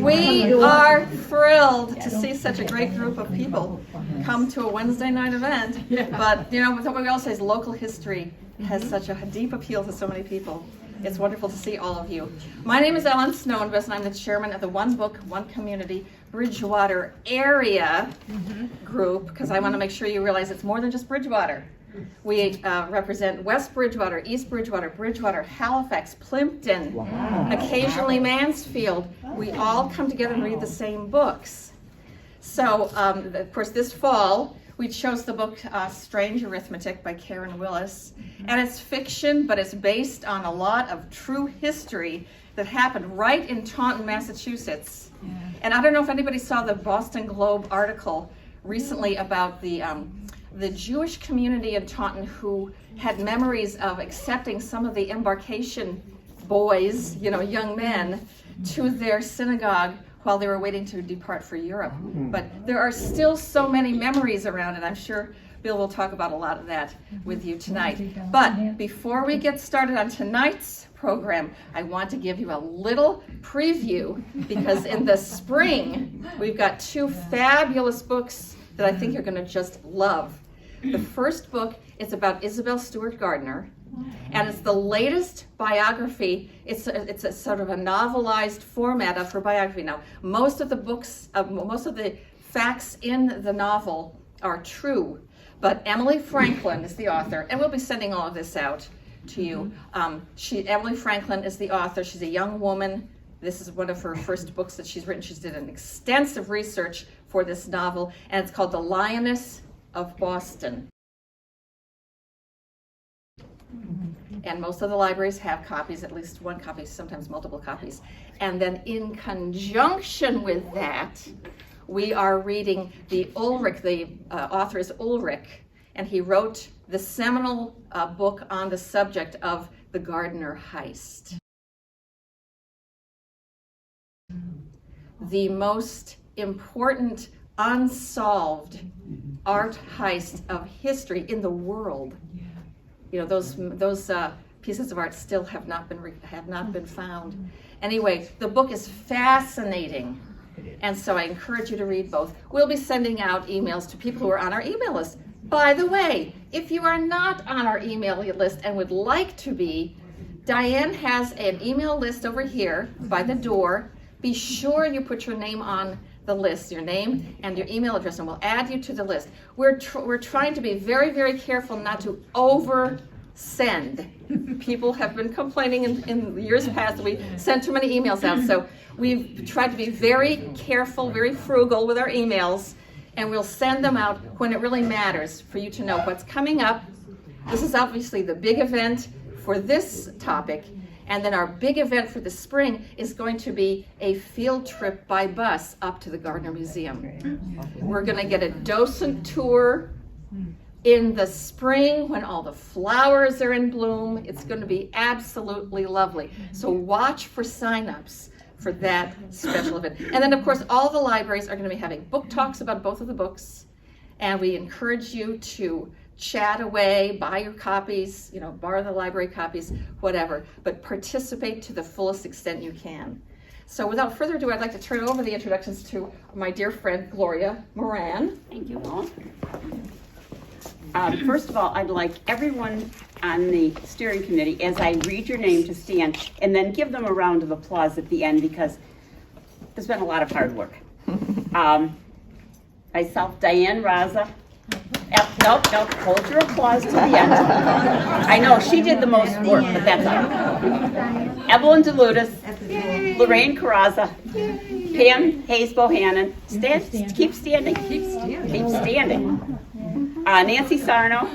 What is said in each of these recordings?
We are thrilled to see such a great group of people come to a Wednesday night event. But you know, what we all say is local history has such a deep appeal to so many people. It's wonderful to see all of you. My name is Ellen Snowinvest, and I'm the chairman of the One Book, One Community Bridgewater Area group, because I want to make sure you realize it's more than just Bridgewater. We represent West Bridgewater, East Bridgewater, Bridgewater, Halifax, Plimpton, occasionally Mansfield. We all come together and read the same books. So, of course, this fall, we chose the book Strange Arithmetic by Karen Willis. And it's fiction, but it's based on a lot of true history that happened right in Taunton, Massachusetts. And I don't know if anybody saw the Boston Globe article recently about the Jewish community in Taunton who had memories of accepting some of the embarkation boys, you know, young men, to their synagogue while they were waiting to depart for Europe. But there are still so many memories around it. I'm sure Bill will talk about a lot of that with you tonight. But before we get started on tonight's program, I want to give you a little preview, because in the spring, we've got two fabulous books that I think you're going to just love. The first book is about Isabel Stewart Gardner, and it's the latest biography. It's a sort of a novelized format of her biography. Now, most of the facts in the novel are true, but Emily Franklin is the author, and we'll be sending all of this out to you. Emily Franklin is the author. She's a young woman. This is one of her first books that she's written. She's did an extensive research for this novel, and it's called The Lioness of Boston. And most of the libraries have copies, at least one copy, sometimes multiple copies. And then in conjunction with that, we are reading the author is Ulrich, and he wrote the seminal book on the subject of the Gardner heist. The most important unsolved art heist of history in the world. You know, those pieces of art still have not been found. Anyway, the book is fascinating, and so I encourage you to read both. We'll be sending out emails to people who are on our email list. By the way, if you are not on our email list and would like to be, Diane has an email list over here by the door. Be sure you put your name on the list, your name and your email address, and we'll add you to the list. We're trying to be very, very careful not to over-send. People have been complaining in years past that we sent too many emails out, so we've tried to be very careful, very frugal with our emails, and we'll send them out when it really matters for you to know what's coming up. This is obviously the big event for this topic. And then our big event for the spring is going to be a field trip by bus up to the Gardner Museum. We're going to get a docent tour in the spring when all the flowers are in bloom. It's going to be absolutely lovely. So watch for sign-ups for that special event. And then, of course, all the libraries are going to be having book talks about both of the books. And we encourage you to chat away, buy your copies, you know, borrow the library copies, whatever, but participate to the fullest extent you can. So without further ado, I'd like to turn over the introductions to my dear friend, Gloria Moran. Thank you, all. First of all, I'd like everyone on the steering committee, as I read your name, to stand and then give them a round of applause at the end, because there's been a lot of hard work. Myself, Diane Raza. Nope, hold your applause to the end. I know, she did the most work, but that's all right. Evelyn DeLutis, Lorraine Carrazza, Pam Hayes Bohannon. Keep standing. Keep standing. Nancy Sarno.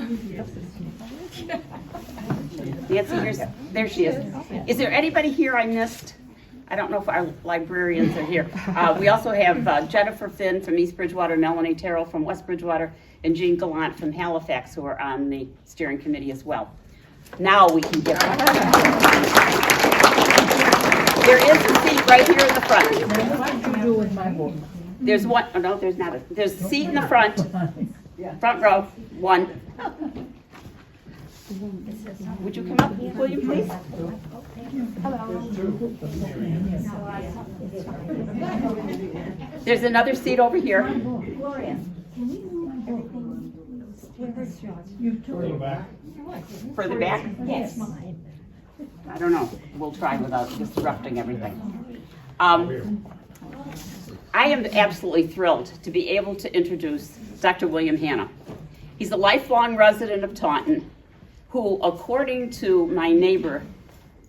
Nancy, there she is. Is there anybody here I missed? I don't know if our librarians are here. We also have Jennifer Finn from East Bridgewater, Melanie Terrell from West Bridgewater, and Jean Gallant from Halifax, who are on the steering committee as well. Now we can get there is a seat right here in the front. There's one. Oh no, there's not. There's a seat in the front row. One. Would you come up, William, please? There's another seat over here. Further back? Yes. I don't know. We'll try without disrupting everything. I am absolutely thrilled to be able to introduce Dr. William Hanna. He's a lifelong resident of Taunton who, according to my neighbor,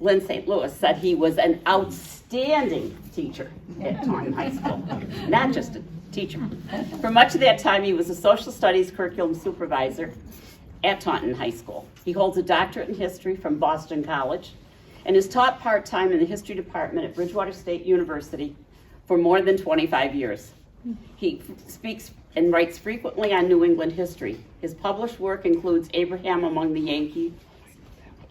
Lynn St. Louis, said he was an outstanding teacher at Taunton High School. Not just a teacher. For much of that time, he was a social studies curriculum supervisor at Taunton High School. He holds a doctorate in history from Boston College and has taught part-time in the history department at Bridgewater State University for more than 25 years. He speaks and writes frequently on New England history. His published work includes Abraham Among the Yankees,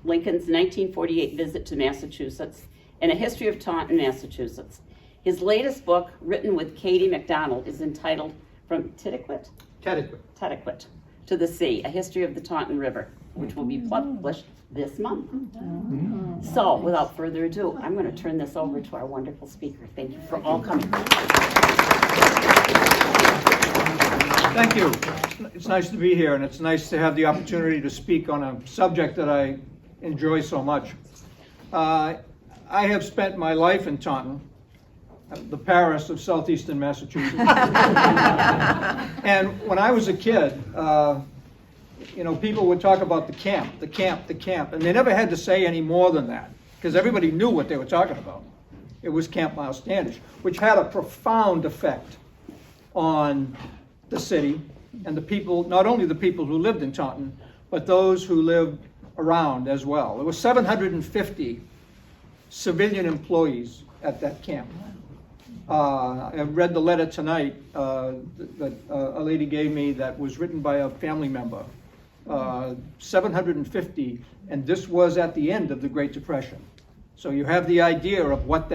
Lincoln's 1948 visit to Massachusetts, and a history of Taunton, Massachusetts. His latest book, written with Katie McDonald, is entitled From Tetiquette to the Sea, A History of the Taunton River, which will be published this month. So, without further ado, I'm going to turn this over to our wonderful speaker. Thank you for all coming. Thank you. It's nice to be here, and it's nice to have the opportunity to speak on a subject that I enjoy so much. I have spent my life in Taunton, the Paris of southeastern Massachusetts. And when I was a kid, people would talk about the camp, and they never had to say any more than that, because everybody knew what they were talking about. It was Camp Myles Standish, which had a profound effect on the city and the people, not only the people who lived in Taunton, but those who lived around as well. There were 750 civilian employees at that camp. I read the letter tonight that a lady gave me that was written by a family member. 750, and this was at the end of the Great Depression. So you have the idea of what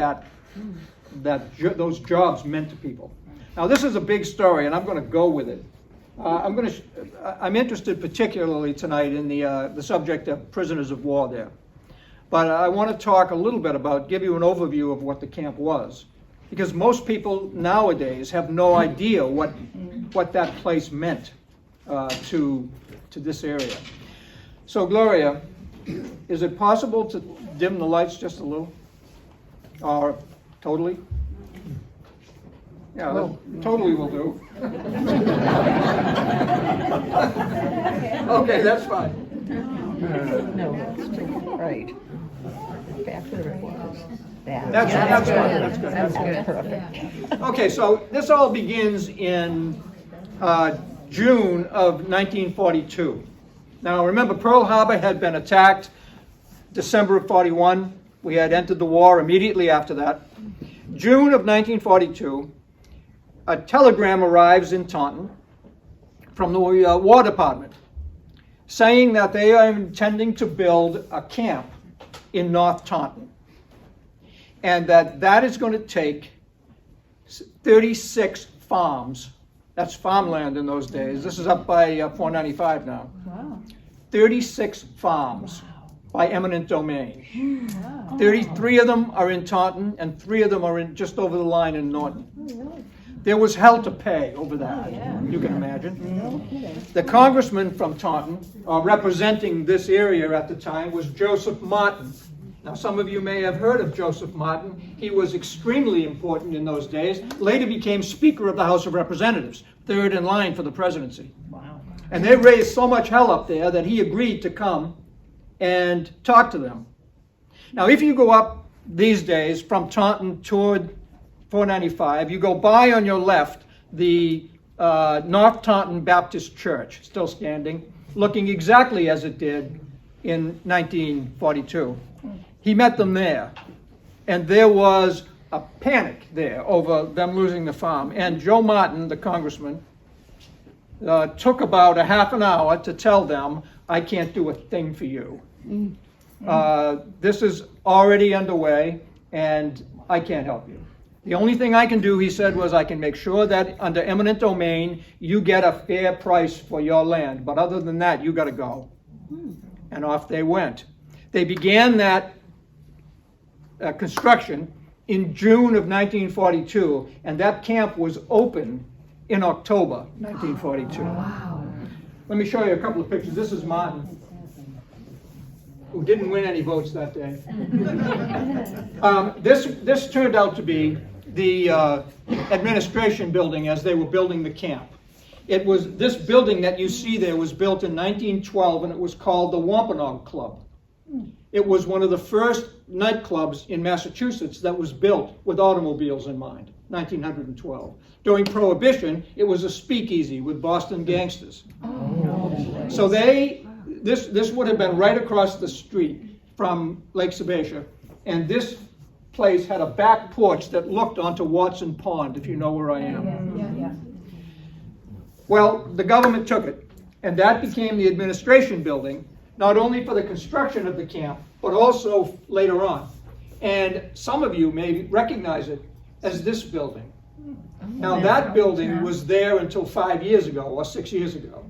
those jobs meant to people. Now this is a big story, and I'm going to go with it. I'm interested particularly tonight in the subject of prisoners of war there. But I want to talk a little bit give you an overview of what the camp was. Because most people nowadays have no idea what that place meant to this area. So Gloria, is it possible to dim the lights just a little? Or totally? Yeah, totally will do. Okay, that's fine. No, right. Back to the reporters. That's good. That's good. Perfect. Okay, so this all begins in June of 1942. Now remember, Pearl Harbor had been attacked December of 41. We had entered the war immediately after that. June of 1942, a telegram arrives in Taunton from the War Department saying that they are intending to build a camp in North Taunton, and that is going to take 36 farms. That's farmland in those days. This is up by 495 now. Wow. 36 farms by eminent domain. Wow. 33 of them are in Taunton, and 3 of them are just over the line in Norton. Oh, really? There was hell to pay over that, you can imagine. The congressman from Taunton, representing this area at the time, was Joseph Martin. Now, some of you may have heard of Joseph Martin. He was extremely important in those days. Later became Speaker of the House of Representatives, third in line for the presidency. Wow. And they raised so much hell up there that he agreed to come and talk to them. Now, if you go up these days from Taunton toward 495, you go by on your left the North Taunton Baptist Church, still standing, looking exactly as it did in 1942. He met them there, and there was a panic there over them losing the farm. And Joe Martin, the congressman, took about a half an hour to tell them, I can't do a thing for you. This is already underway, and I can't help you. The only thing I can do, he said, was I can make sure that under eminent domain, you get a fair price for your land. But other than that, you got to go. and off they went. They began that construction in June of 1942, and that camp was open in October 1942. Wow. Let me show you a couple of pictures. This is Martin, who didn't win any votes that day. This turned out to be the administration building as they were building the camp. It was this building that you see there was built in 1912, and it was called the Wampanoag Club. It was one of the first nightclubs in Massachusetts that was built with automobiles in mind, 1912. During Prohibition, it was a speakeasy with Boston gangsters. So this would have been right across the street from Lake Sebastian, and this place had a back porch that looked onto Watson Pond, if you know where I am. Well, the government took it, and that became the administration building, not only for the construction of the camp, but also later on. And some of you may recognize it as this building. Now, that building was there until 5 years ago, or 6 years ago.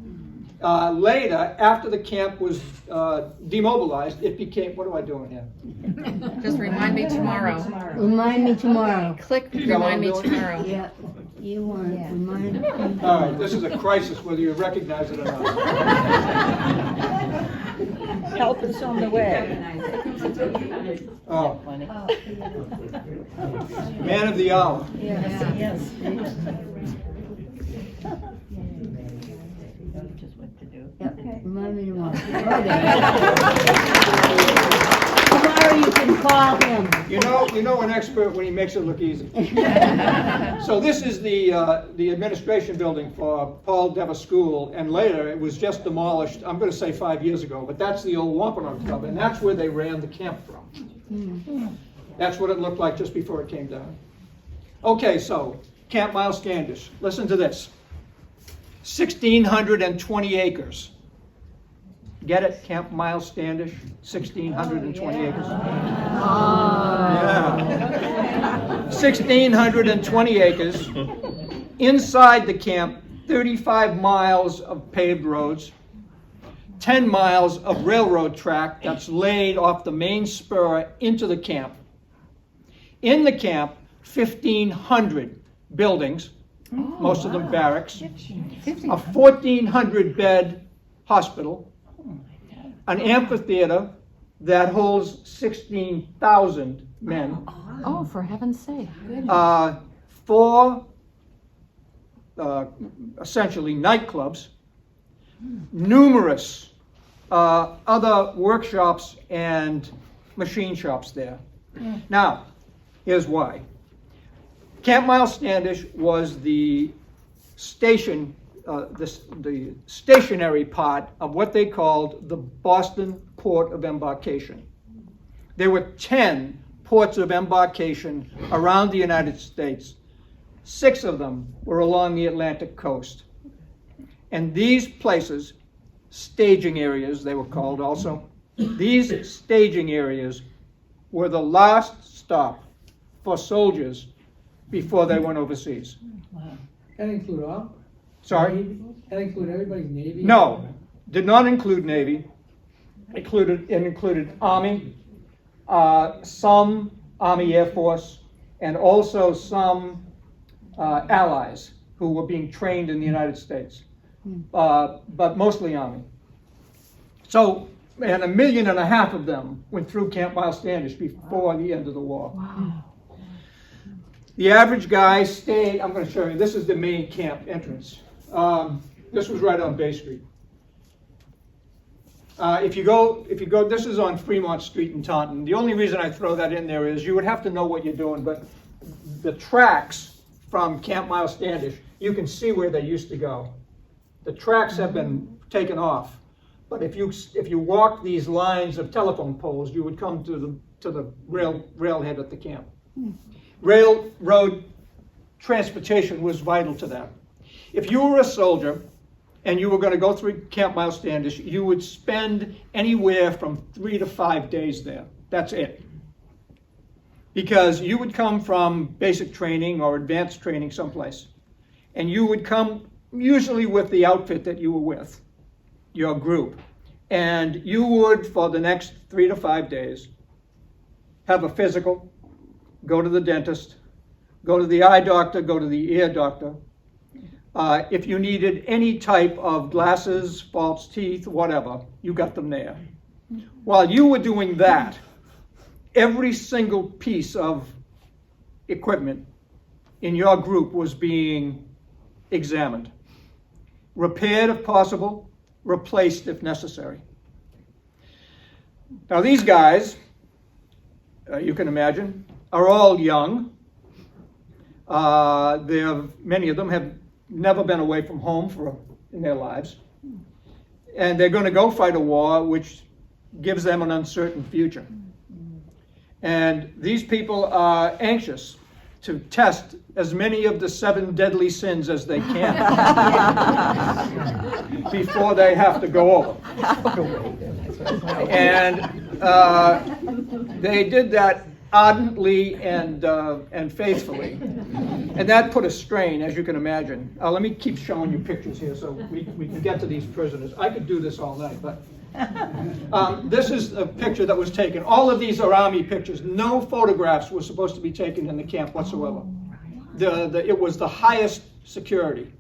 Later, after the camp was demobilized, it became, what am I doing here? Just remind me tomorrow. Remind me tomorrow. Click remind me tomorrow. Yeah, you want to remind me. All right, this is a crisis, whether you recognize it or not. Help is on the way. Oh, man of the hour. Yes. Yep, remind me tomorrow. Tomorrow you can call him. You know an expert when he makes it look easy. So this is the administration building for Paul Dever School, and later it was just demolished, I'm going to say 5 years ago, but that's the old Wampanoag Club, and that's where they ran the camp from. That's what it looked like just before it came down. Okay, so Camp Myles Standish. Listen to this. 1,620 acres. Get it? Camp Myles Standish, 1,620 acres. Yeah. 1,620 acres. Inside the camp, 35 miles of paved roads, 10 miles of railroad track that's laid off the main spur into the camp. In the camp, 1,500 buildings, most of them barracks, a 1,400-bed hospital, an amphitheater that holds 16,000 men. Oh, for heaven's sake. Four, essentially, nightclubs, numerous other workshops and machine shops there. Now, here's why. Camp Myles Standish was the station, the stationary part of what they called the Boston Port of Embarkation. There were 10 ports of embarkation around the United States. 6 of them were along the Atlantic coast. And these places, staging areas they were called also, these staging areas were the last stop for soldiers before they went overseas. That include all? Sorry? That include everybody's Navy? No, did not include Navy. It included Army, some Army Air Force, and also some allies who were being trained in the United States, but mostly Army. So, and 1.5 million of them went through Camp Myles Standish before the end of the war. Wow. The average guy stayed, I'm going to show you, this is the main camp entrance. This was right on Bay Street. If you go, this is on Fremont Street in Taunton. The only reason I throw that in there is you would have to know what you're doing, but the tracks from Camp Myles Standish, you can see where they used to go. The tracks have been taken off, but if you walk these lines of telephone poles, you would come to the railhead at the camp. Railroad transportation was vital to that. If you were a soldier and you were going to go through Camp Myles Standish, you would spend anywhere from 3 to 5 days there. That's it. Because you would come from basic training or advanced training someplace, and you would come usually with the outfit that you were with, your group. and you would, for the next 3 to 5 days, have a physical, go to the dentist, go to the eye doctor, go to the ear doctor. If you needed any type of glasses, false teeth, whatever, you got them there. While you were doing that, every single piece of equipment in your group was being examined, repaired if possible, replaced if necessary. Now these guys, you can imagine, are all young. Many of them have never been away from home in their lives. And they're going to go fight a war which gives them an uncertain future. And these people are anxious to test as many of the 7 deadly sins as they can before they have to go over. And they did that ardently and faithfully. And that put a strain, as you can imagine. Let me keep showing you pictures here so we can get to these prisoners. I could do this all night, but this is a picture that was taken. All of these are Army pictures. No photographs were supposed to be taken in the camp whatsoever. It was the highest security,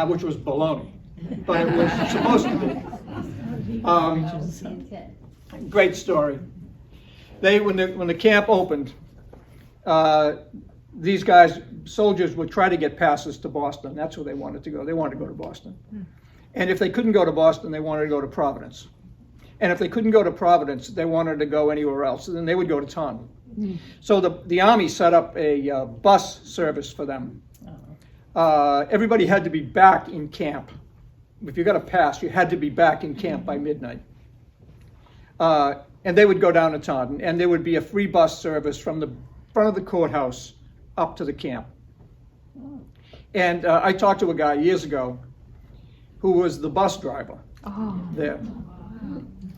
which was baloney, but it was supposed to be. Great story. When the camp opened, these guys, soldiers, would try to get passes to Boston. That's where they wanted to go. They wanted to go to Boston. And if they couldn't go to Boston, they wanted to go to Providence. And if they couldn't go to Providence, they wanted to go anywhere else. And then they would go to Taunton. So the Army set up a bus service for them. Everybody had to be back in camp. If you got a pass, you had to be back in camp by midnight. And they would go down to Taunton, and there would be a free bus service from the front of the courthouse up to the camp. And I talked to a guy years ago who was the bus driver there.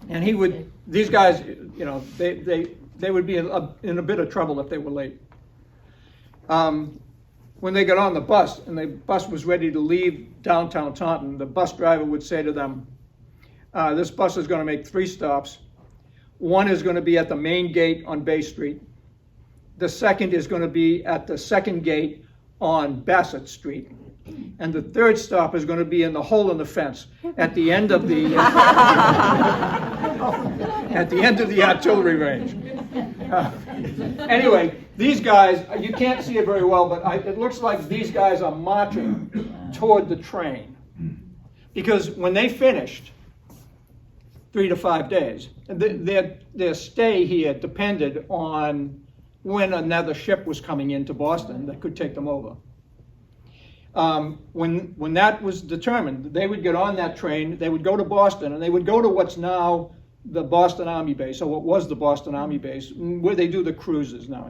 And these guys, they would be in a bit of trouble if they were late. When they got on the bus and the bus was ready to leave downtown Taunton, the bus driver would say to them, this bus is going to make 3 stops. One is going to be at the main gate on Bay Street. The second is going to be at the second gate on Bassett Street. And the third stop is going to be in the hole in the fence at the end of the artillery range. Anyway, these guys, you can't see it very well, but it looks like these guys are marching toward the train. Because when they finished 3 to 5 days, their stay here depended on when another ship was coming into Boston that could take them over. When that was determined, they would get on that train, they would go to Boston, and they would go to what's now the Boston Army Base, or what was the Boston Army Base, where they do the cruises now,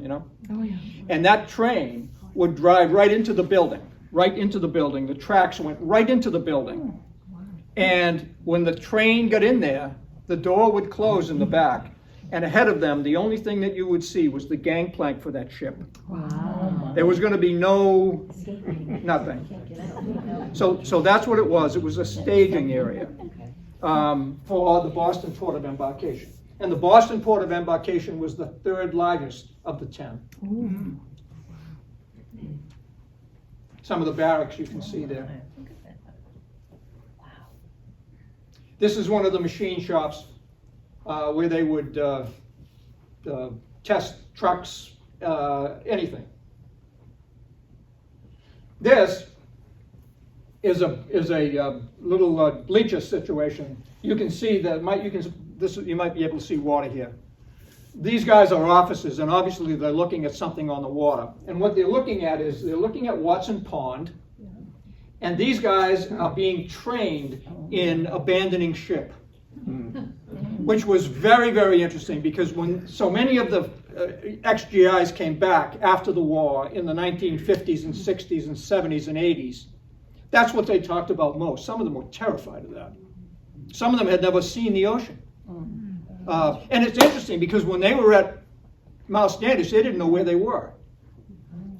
Oh, yeah. And that train would drive right into the building. The tracks went right into the building. And when the train got in there, the door would close in the back. And ahead of them, the only thing that you would see was the gangplank for that ship. Wow. There was going to be nothing. So that's what it was. It was a staging area for the Boston Port of Embarkation. And the Boston Port of Embarkation was the 3rd largest of the 10. Ooh. Some of the barracks you can see there. This is one of the machine shops where they would test trucks, anything. This is a little bleacher situation. You can see that you might be able to see water here. These guys are officers, and obviously they're looking at something on the water. And what they're looking at is they're looking at Watson Pond, and these guys are being trained in abandoning ship. Which was very, very interesting, because when so many of the ex-GIs came back after the war in the 1950s and 60s and 70s and 80s, that's what they talked about most. Some of them were terrified of that. Some of them had never seen the ocean. And it's interesting because when they were at Myles Standish, they didn't know where they were.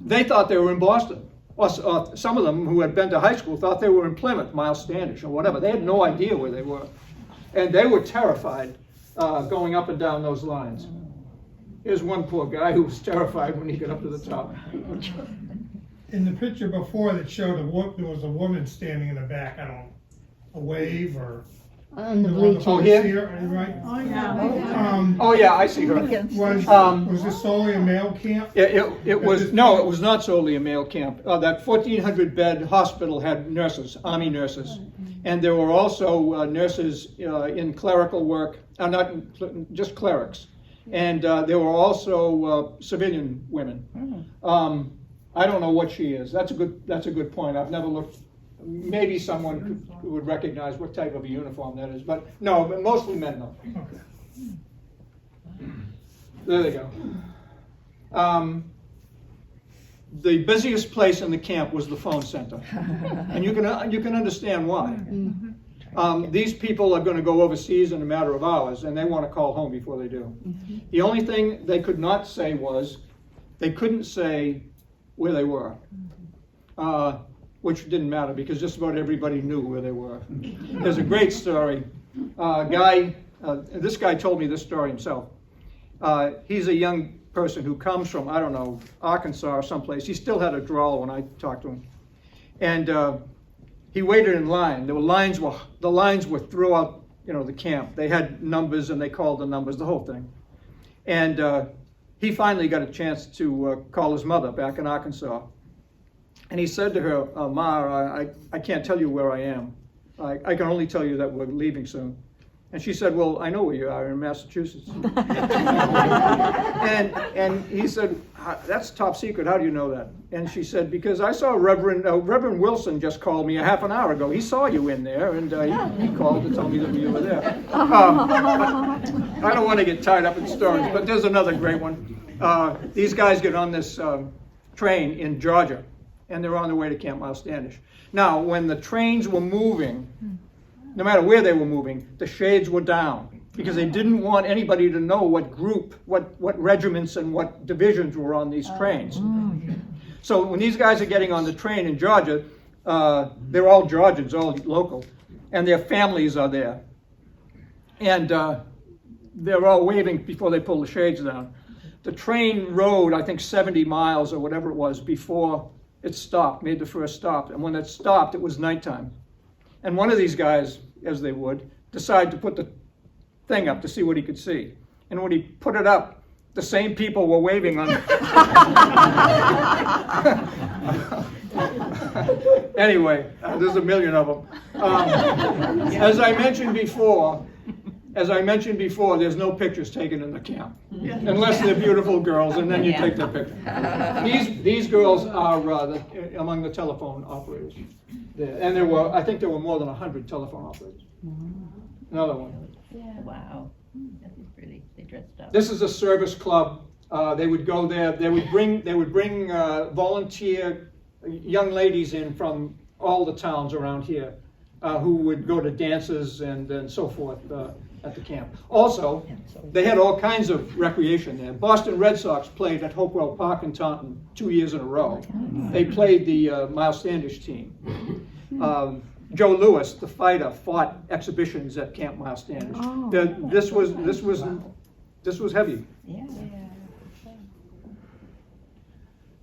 They thought they were in Boston. Or some of them who had been to high school thought they were in Plymouth, Myles Standish, or whatever. They had no idea where they were. And they were terrified going up and down those lines. Here's one poor guy who was terrified when he got up to the top. In the picture before that showed there was a woman standing in the back, I don't know, a wave or. On the You want bleachers. to Oh, here? see her, right? Oh, yeah. Oh yeah, I see her. Was this solely a male camp? It was not solely a male camp. That 1,400 bed hospital had nurses, Army nurses, and there were also nurses in clerical work, just clerics, and there were also civilian women. I don't know what she is. That's a good point. I've never looked. Maybe someone would recognize what type of a uniform that is, but no, but mostly men though. There they go. The busiest place in the camp was the phone center, and you can understand why. These people are going to go overseas in a matter of hours, and they want to call home before they do. The only thing they could not say was they couldn't say where they were. Which didn't matter because just about everybody knew where they were. There's a great story. This guy told me this story himself. He's a young person who comes from, I don't know, Arkansas or someplace. He still had a drawl when I talked to him. And he waited in line. The lines were throughout, the camp. They had numbers and they called the numbers, the whole thing. And he finally got a chance to call his mother back in Arkansas. And he said to her, Ma, I can't tell you where I am. I can only tell you that we're leaving soon. And she said, well, I know where you are, in Massachusetts. and he said, that's top secret, how do you know that? And she said, because I saw Reverend Wilson just called me a half an hour ago. He saw you in there, and he called to tell me that you were there. I don't want to get tied up in stories, but there's another great one. These guys get on this train in Georgia, and they're on their way to Camp Myles Standish. Now, when the trains were moving, no matter where they were moving, the shades were down because they didn't want anybody to know what group, what regiments and what divisions were on these trains. So when these guys are getting on the train in Georgia, they're all Georgians, all local, and their families are there. And they're all waving before they pull the shades down. The train rode, I think, 70 miles or whatever it was before it stopped, made the first stop. And when it stopped, it was nighttime. And one of these guys, as they would, decided to put the thing up to see what he could see. And when he put it up, the same people were waving on it. Anyway, there's a million of them. As I mentioned before, there's no pictures taken in the camp, unless they're beautiful girls, and then you take their picture. These girls are among the telephone operators there, and I think there were more than 100 telephone operators. Another one. Yeah. Wow. That is pretty. They dressed up. This is a service club. They would go there. They would bring volunteer young ladies in from all the towns around here, who would go to dances and so forth at the camp. Also, they had all kinds of recreation there. Boston Red Sox played at Hopewell Park in Taunton 2 years in a row. They played the Myles Standish team. Joe Louis, the fighter, fought exhibitions at Camp Myles Standish. This was heavy. Yeah.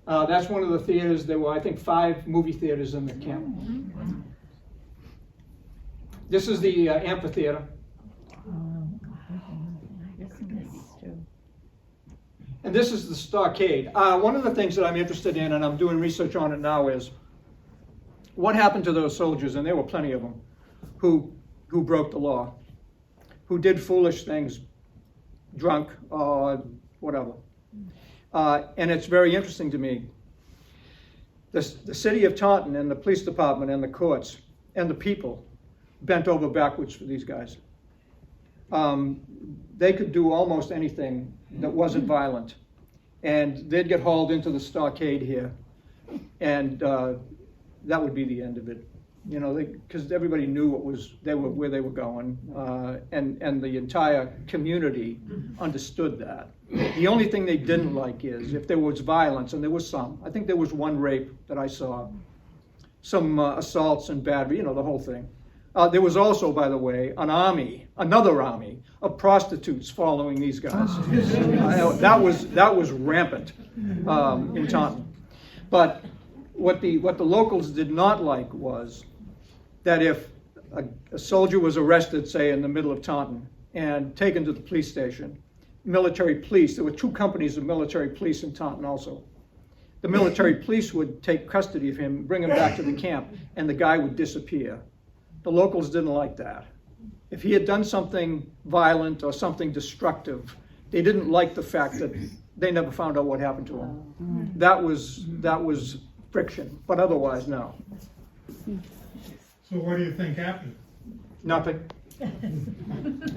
That's one of the theaters. There were, I think, 5 movie theaters in the camp. This is the amphitheater. And this is the stockade. One of the things that I'm interested in, and I'm doing research on it now, is what happened to those soldiers, and there were plenty of them, who broke the law, who did foolish things, drunk or whatever. And it's very interesting to me. The city of Taunton and the police department and the courts and the people bent over backwards for these guys. They could do almost anything that wasn't violent. And they'd get hauled into the stockade here, and that would be the end of it. Because everybody knew where they were going, and the entire community understood that. The only thing they didn't like is if there was violence, and there was some. I think there was one rape that I saw, some assaults and battery, the whole thing. There was also, by the way, another army of prostitutes following these guys. That was rampant in Taunton. But what the locals did not like was that if a soldier was arrested, say, in the middle of Taunton and taken to the police station, military police, there were 2 companies of military police in Taunton also. The military police would take custody of him, bring him back to the camp, and the guy would disappear. The locals didn't like that. If he had done something violent or something destructive, they didn't like the fact that they never found out what happened to him. That was friction, but otherwise, no. So what do you think happened? Nothing. They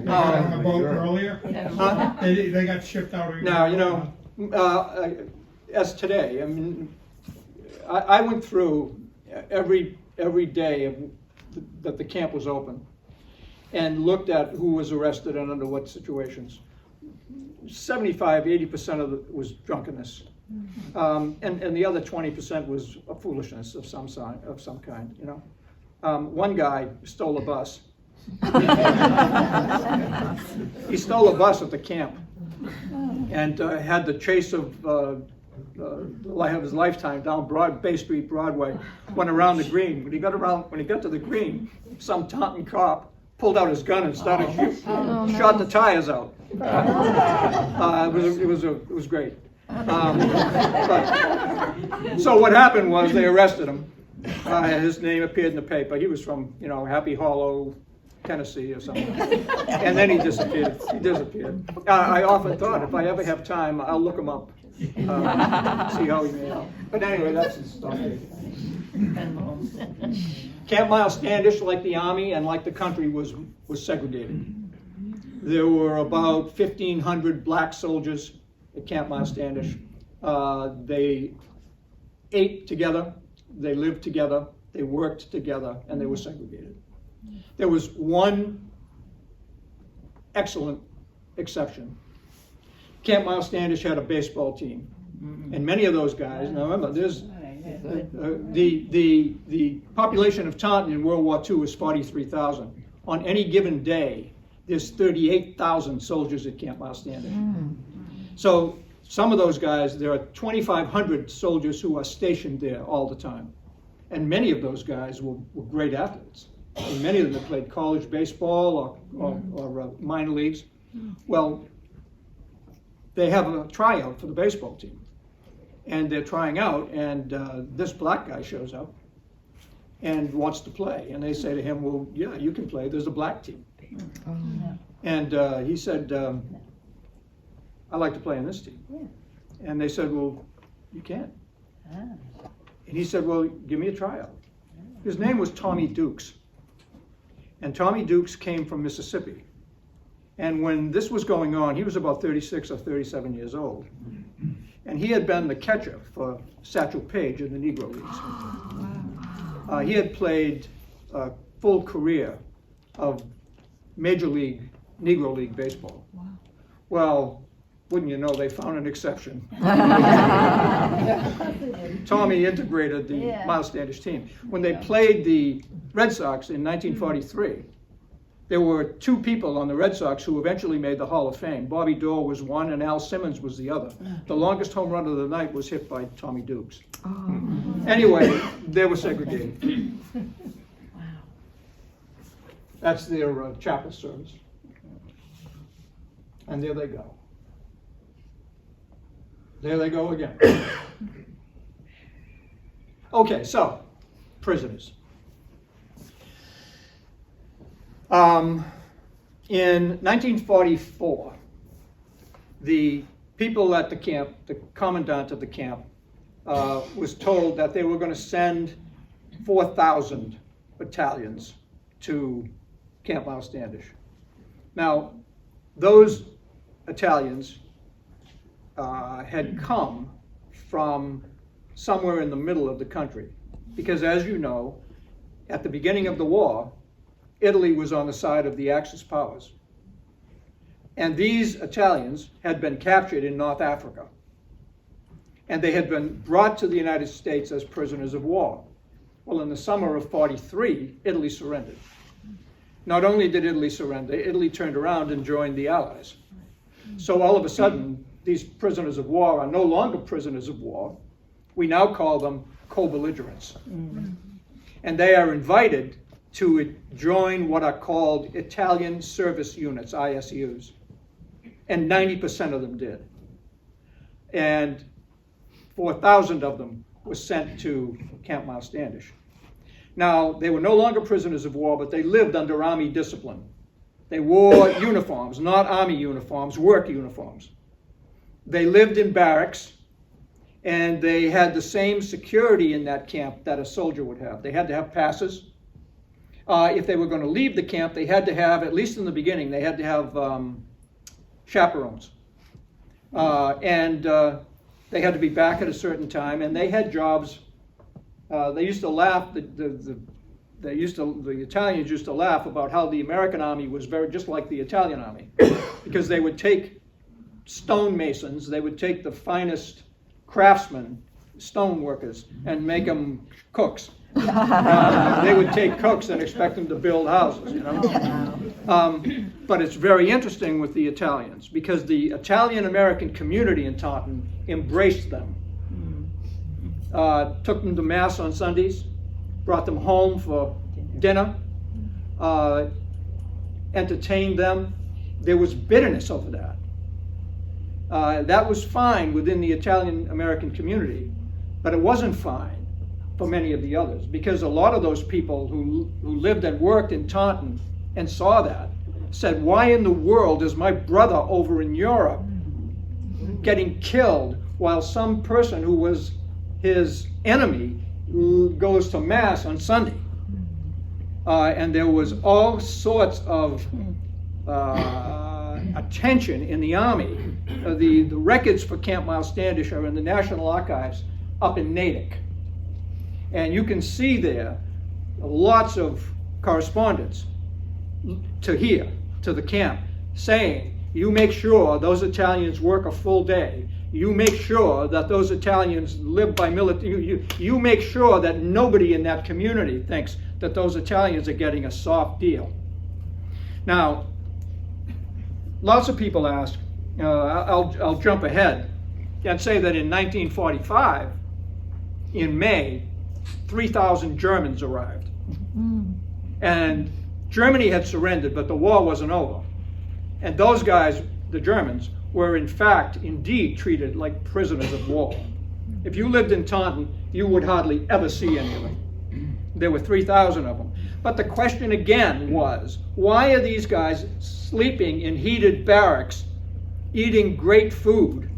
got on the boat earlier? They got shipped out. Now, as today, I mean, I went through every day that the camp was open and looked at who was arrested and under what situations. 75–80% of it was drunkenness, and the other 20% was a foolishness of some kind. You know, one guy stole a bus. He stole a bus at the camp and had the chase of his lifetime down Bay Street, Broadway. Went around the green. When he got to the green, some Taunton cop pulled out his gun and started shot the tires out. It was great. So what happened was they arrested him. His name appeared in the paper. He was from, Happy Hollow, Tennessee or something. And then he disappeared. I often thought, if I ever have time, I'll look him up, see how he made out. But anyway, that's his story. Camp Myles Standish, like the Army and like the country, was segregated. There were about 1,500 black soldiers at Camp Myles Standish. They ate together, they lived together, they worked together, and they were segregated. There was one excellent exception. Camp Myles Standish had a baseball team, and many of those guys. Now remember, there's the population of Taunton in World War II was 43,000. On any given day, there's 38,000 soldiers at Camp Myles Standish. So some of those guys, there are 2,500 soldiers who are stationed there all the time, and many of those guys were great athletes. And many of them have played college baseball or minor leagues. Well, they have a tryout for the baseball team. And they're trying out, and this black guy shows up and wants to play. And they say to him, well, yeah, you can play. There's a black team. And he said, I'd like to play on this team. And they said, well, you can't. And he said, well, give me a tryout. His name was Tommy Dukes. And Tommy Dukes came from Mississippi. And when this was going on, he was about 36 or 37 years old. And he had been the catcher for Satchel Paige in the Negro Leagues. He had played a full career of Major League, Negro League baseball. Well, wouldn't you know, they found an exception. Tommy integrated the Myles Standish team. When they played the Red Sox in 1943, there were 2 people on the Red Sox who eventually made the Hall of Fame. Bobby Doerr was one and Al Simmons was the other. The longest home run of the night was hit by Tommy Dukes. Anyway, they were segregated. That's their chapel service. And there they go. There they go again. Okay, so, prisoners. In 1944, the people at the camp, the commandant of the camp, was told that they were going to send 4,000 battalions to Camp Myles Standish. Now, those battalions had come from somewhere in the middle of the country, because as you know, at the beginning of the war, Italy was on the side of the Axis powers. And these Italians had been captured in North Africa. And they had been brought to the United States as prisoners of war. Well, in the summer of '43, Italy surrendered. not only did Italy surrender, Italy turned around and joined the Allies. So all of a sudden, these prisoners of war are no longer prisoners of war. We now call them co-belligerents. And they are invited to join what are called Italian Service Units, ISUs. And 90% of them did. And 4,000 of them were sent to Camp Myles Standish. Now, they were no longer prisoners of war, but they lived under Army discipline. They wore uniforms, not Army uniforms, work uniforms. They lived in barracks, and they had the same security in that camp that a soldier would have. They had to have passes. If they were going to leave the camp, they had to have, at least in the beginning, they had to have chaperones. They had to be back at a certain time, and they had jobs. They used to laugh. The Italians used to laugh about how the American army was very just like the Italian army, because they would take stonemasons, they would take the finest craftsmen, stone workers, and make them cooks. They would take cooks and expect them to build houses, you know. But it's very interesting with the Italians, because the Italian-American community in Taunton embraced them. Took them to Mass on Sundays, brought them home for dinner, entertained them. There was bitterness over that. That was fine within the Italian-American community, but it wasn't fine for many of the others, because a lot of those people who lived and worked in Taunton and saw that said, why in the world is my brother over in Europe getting killed while some person who was his enemy goes to Mass on Sunday? And there was all sorts of attention in the Army. The records for Camp Myles Standish are in the National Archives up in Natick. And you can see there lots of correspondence to the camp, saying, you make sure those Italians work a full day. You make sure that those Italians live by military. You make sure that nobody in that community thinks that those Italians are getting a soft deal. Now, lots of people ask, I'll jump ahead and say that in 1945, in May, 3,000 Germans arrived. And Germany had surrendered, but the war wasn't over. And those guys, the Germans, were in fact, indeed, treated like prisoners of war. If you lived in Taunton, you would hardly ever see any of them. There were 3,000 of them. But the question again was, why are these guys sleeping in heated barracks, eating great food,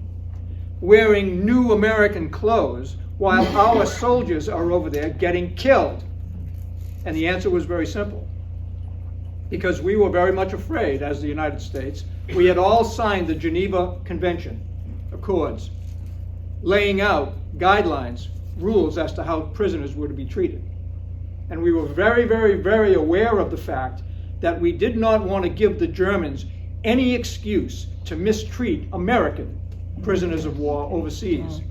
wearing new American clothes, while our soldiers are over there getting killed? And the answer was very simple. Because we were very much afraid, as the United States. We had all signed the Geneva Convention Accords, laying out guidelines, rules as to how prisoners were to be treated. And we were very, very, very aware of the fact that we did not want to give the Germans any excuse to mistreat American prisoners of war overseas.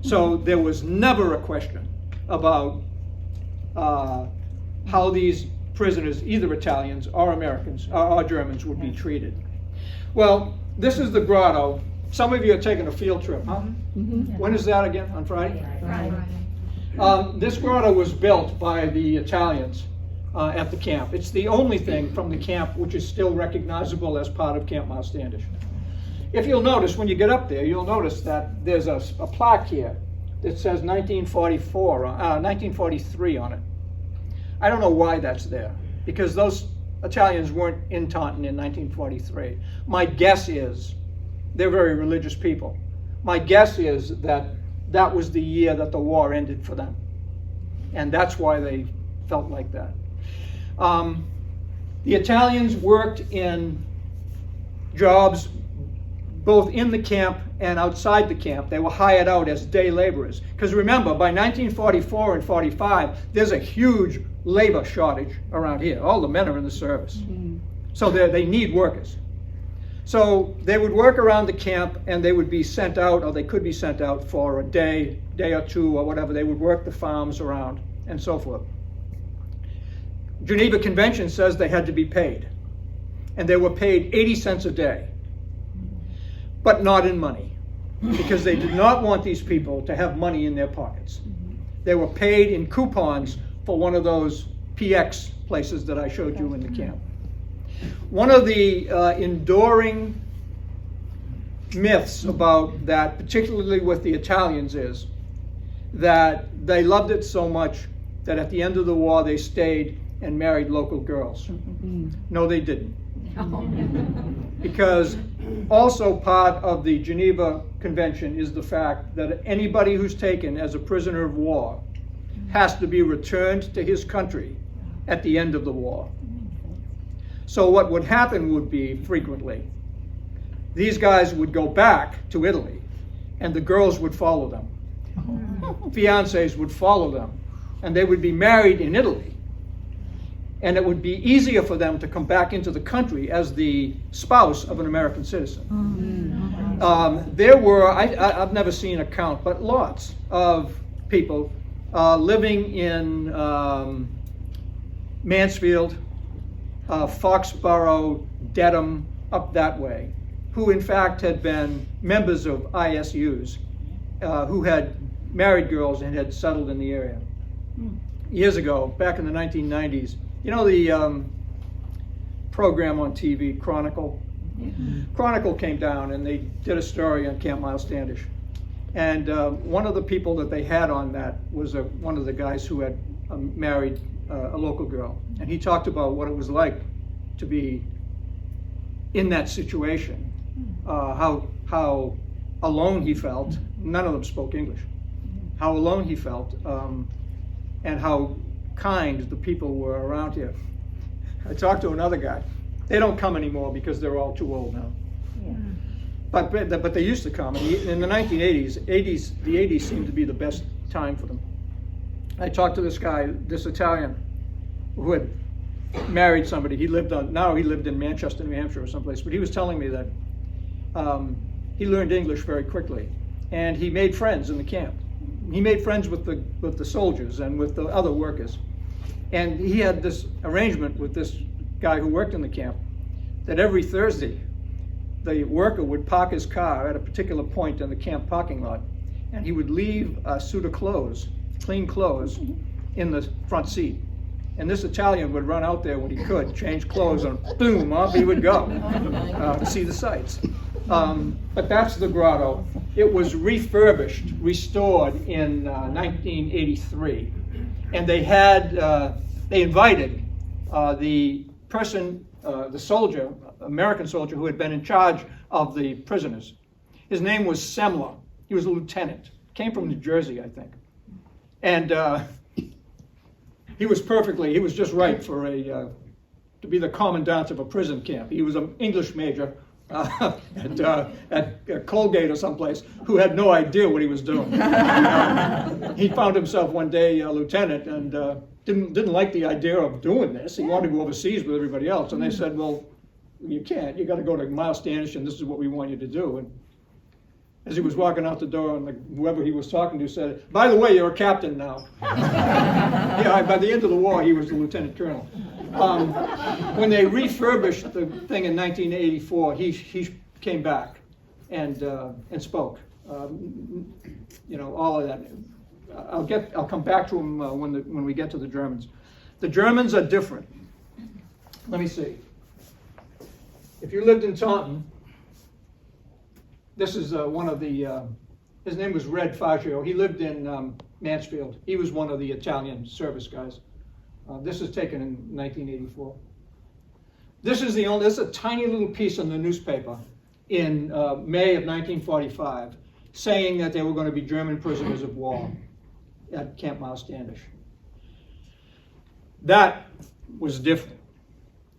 So there was never a question about how these prisoners, either Italians or Americans or Germans, would be treated. Well, this is the grotto. Some of you are taking a field trip, huh? When is that again? On Friday? Friday. This grotto was built by the Italians at the camp. It's the only thing from the camp which is still recognizable as part of Camp Myles Standish. If you'll notice, when you get up there, you'll notice that there's a plaque here that says 1943 on it. I don't know why that's there, because those Italians weren't in Taunton in 1943. My guess is they're very religious people. My guess is that that was the year that the war ended for them. And that's why they felt like that. The Italians worked in jobs both in the camp and outside the camp. They were hired out as day laborers. Because remember, by 1944 and 45, there's a huge labor shortage around here. All the men are in the service. So they need workers. So they would work around the camp, and they would be sent out, or they could be sent out for a day or two or whatever. They would work the farms around and so forth. Geneva Convention says they had to be paid. And they were paid 80 cents a day, but not in money, because they did not want these people to have money in their pockets. They were paid in coupons for one of those PX places that I showed you in the camp. One of the enduring myths about that, particularly with the Italians, is that they loved it so much that at the end of the war they stayed and married local girls. No, they didn't. Because also part of the Geneva Convention is the fact that anybody who's taken as a prisoner of war has to be returned to his country at the end of the war. So what would happen would be, frequently, these guys would go back to Italy and the girls would follow them. Fiancés would follow them and they would be married in Italy. And it would be easier for them to come back into the country as the spouse of an American citizen. There were, I've never seen a count, but lots of people living in Mansfield, Foxborough, Dedham, up that way, who in fact had been members of ISUs, who had married girls and had settled in the area. Years ago, back in the 1990s, you know the program on TV, Chronicle? Chronicle came down and they did a story on Camp Myles Standish. And one of the people that they had on that was one of the guys who had married a local girl. And he talked about what it was like to be in that situation, how alone he felt. None of them spoke English. How alone he felt, and how kind the people were around here. I talked to another guy. They don't come anymore because they're all too old now. But they used to come. In the 1980s, the 80s seemed to be the best time for them. I talked to this guy, this Italian, who had married somebody. Now he lived in Manchester, New Hampshire or someplace, but he was telling me that he learned English very quickly. And he made friends in the camp. He made friends with the soldiers and with the other workers. And he had this arrangement with this guy who worked in the camp that every Thursday the worker would park his car at a particular point in the camp parking lot, and he would leave a suit of clothes, clean clothes, in the front seat. And this Italian would run out there when he could, change clothes, and boom, off he would go to see the sights. But that's the grotto. It was refurbished, restored in 1983, and they invited the person, the soldier, American soldier who had been in charge of the prisoners. His name was Semler. He was a lieutenant. Came from New Jersey, I think, and he was just right for to be the commandant of a prison camp. He was an English major at Colgate or someplace, who had no idea what he was doing. He found himself one day a lieutenant and didn't like the idea of doing this. He wanted to go overseas with everybody else, and they said, "Well, you can't. You got to go to Myles Standish, and this is what we want you to do." And as he was walking out the door, and whoever he was talking to said, "By the way, you're a captain now." Yeah, by the end of the war, he was a lieutenant colonel. When they refurbished the thing in 1984, he came back and spoke. All of that. I'll come back to him when we get to the Germans. The Germans are different. Let me see. If you lived in Taunton, this is one of the. His name was Red Faggio. He lived in Mansfield. He was one of the Italian service guys. This is taken in 1984. This is a tiny little piece in the newspaper in May of 1945 saying that there were going to be German prisoners of war at Camp Myles Standish. That was different.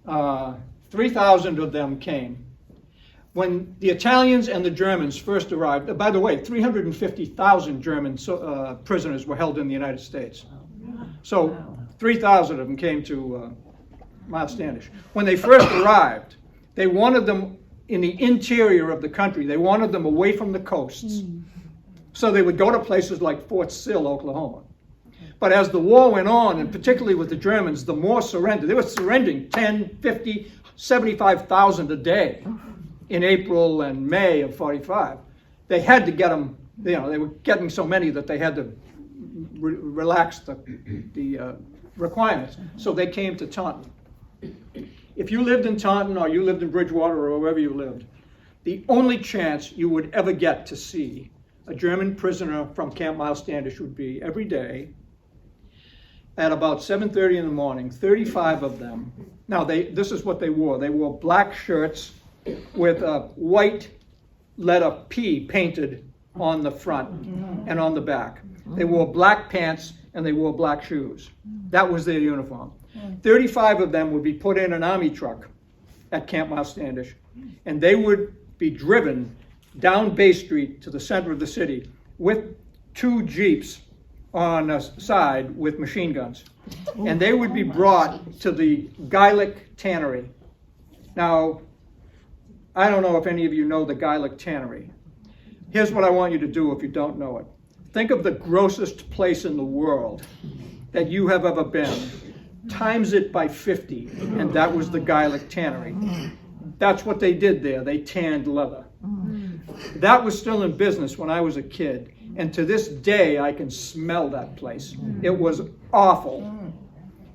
3,000 of them came. When the Italians and the Germans first arrived, by the way, 350,000 German prisoners were held in the United States. So 3,000 of them came to Myles Standish. When they first arrived, they wanted them in the interior of the country. They wanted them away from the coasts. So they would go to places like Fort Sill, Oklahoma. But as the war went on, and particularly with the Germans, the more surrender. They were surrendering 10, 50, 75,000 a day in April and May of 45. They had to get them, they were getting so many that they had to relax the requirements. So they came to Taunton. If you lived in Taunton or you lived in Bridgewater or wherever you lived, the only chance you would ever get to see a German prisoner from Camp Myles Standish would be every day at about 7:30 in the morning, 35 of them. Now, this is what they wore. They wore black shirts with a white letter P painted on the front and on the back. They wore black pants and they wore black shoes. That was their uniform. 35 of them would be put in an army truck at Camp Myles Standish, and they would be driven down Bay Street to the center of the city with 2 Jeeps on a side with machine guns. And they would be brought to the Gaelic Tannery. Now, I don't know if any of you know the Gaelic Tannery. Here's what I want you to do if you don't know it. Think of the grossest place in the world that you have ever been. Times it by 50, and that was the Gaelic Tannery. That's what they did there. They tanned leather. That was still in business when I was a kid, and to this day I can smell that place. It was awful.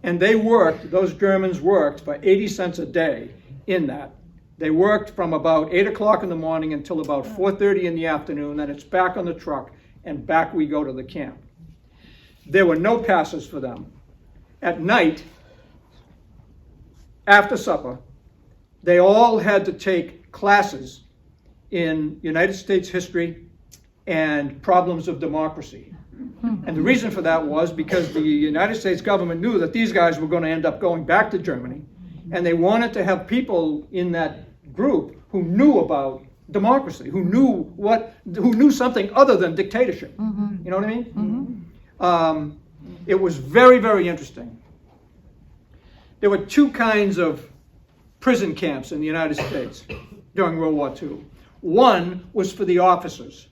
And those Germans worked for 80 cents a day in that. They worked from about 8 o'clock in the morning until about 4:30 in the afternoon, then it's back on the truck, and back we go to the camp. There were no passes for them. At night, after supper, they all had to take classes in United States history and problems of democracy. And the reason for that was because the United States government knew that these guys were going to end up going back to Germany, and they wanted to have people in that group who knew about democracy, who knew something other than dictatorship. You know what I mean? It was very, very interesting. There were 2 kinds of prison camps in the United States during World War II. One was for the officers,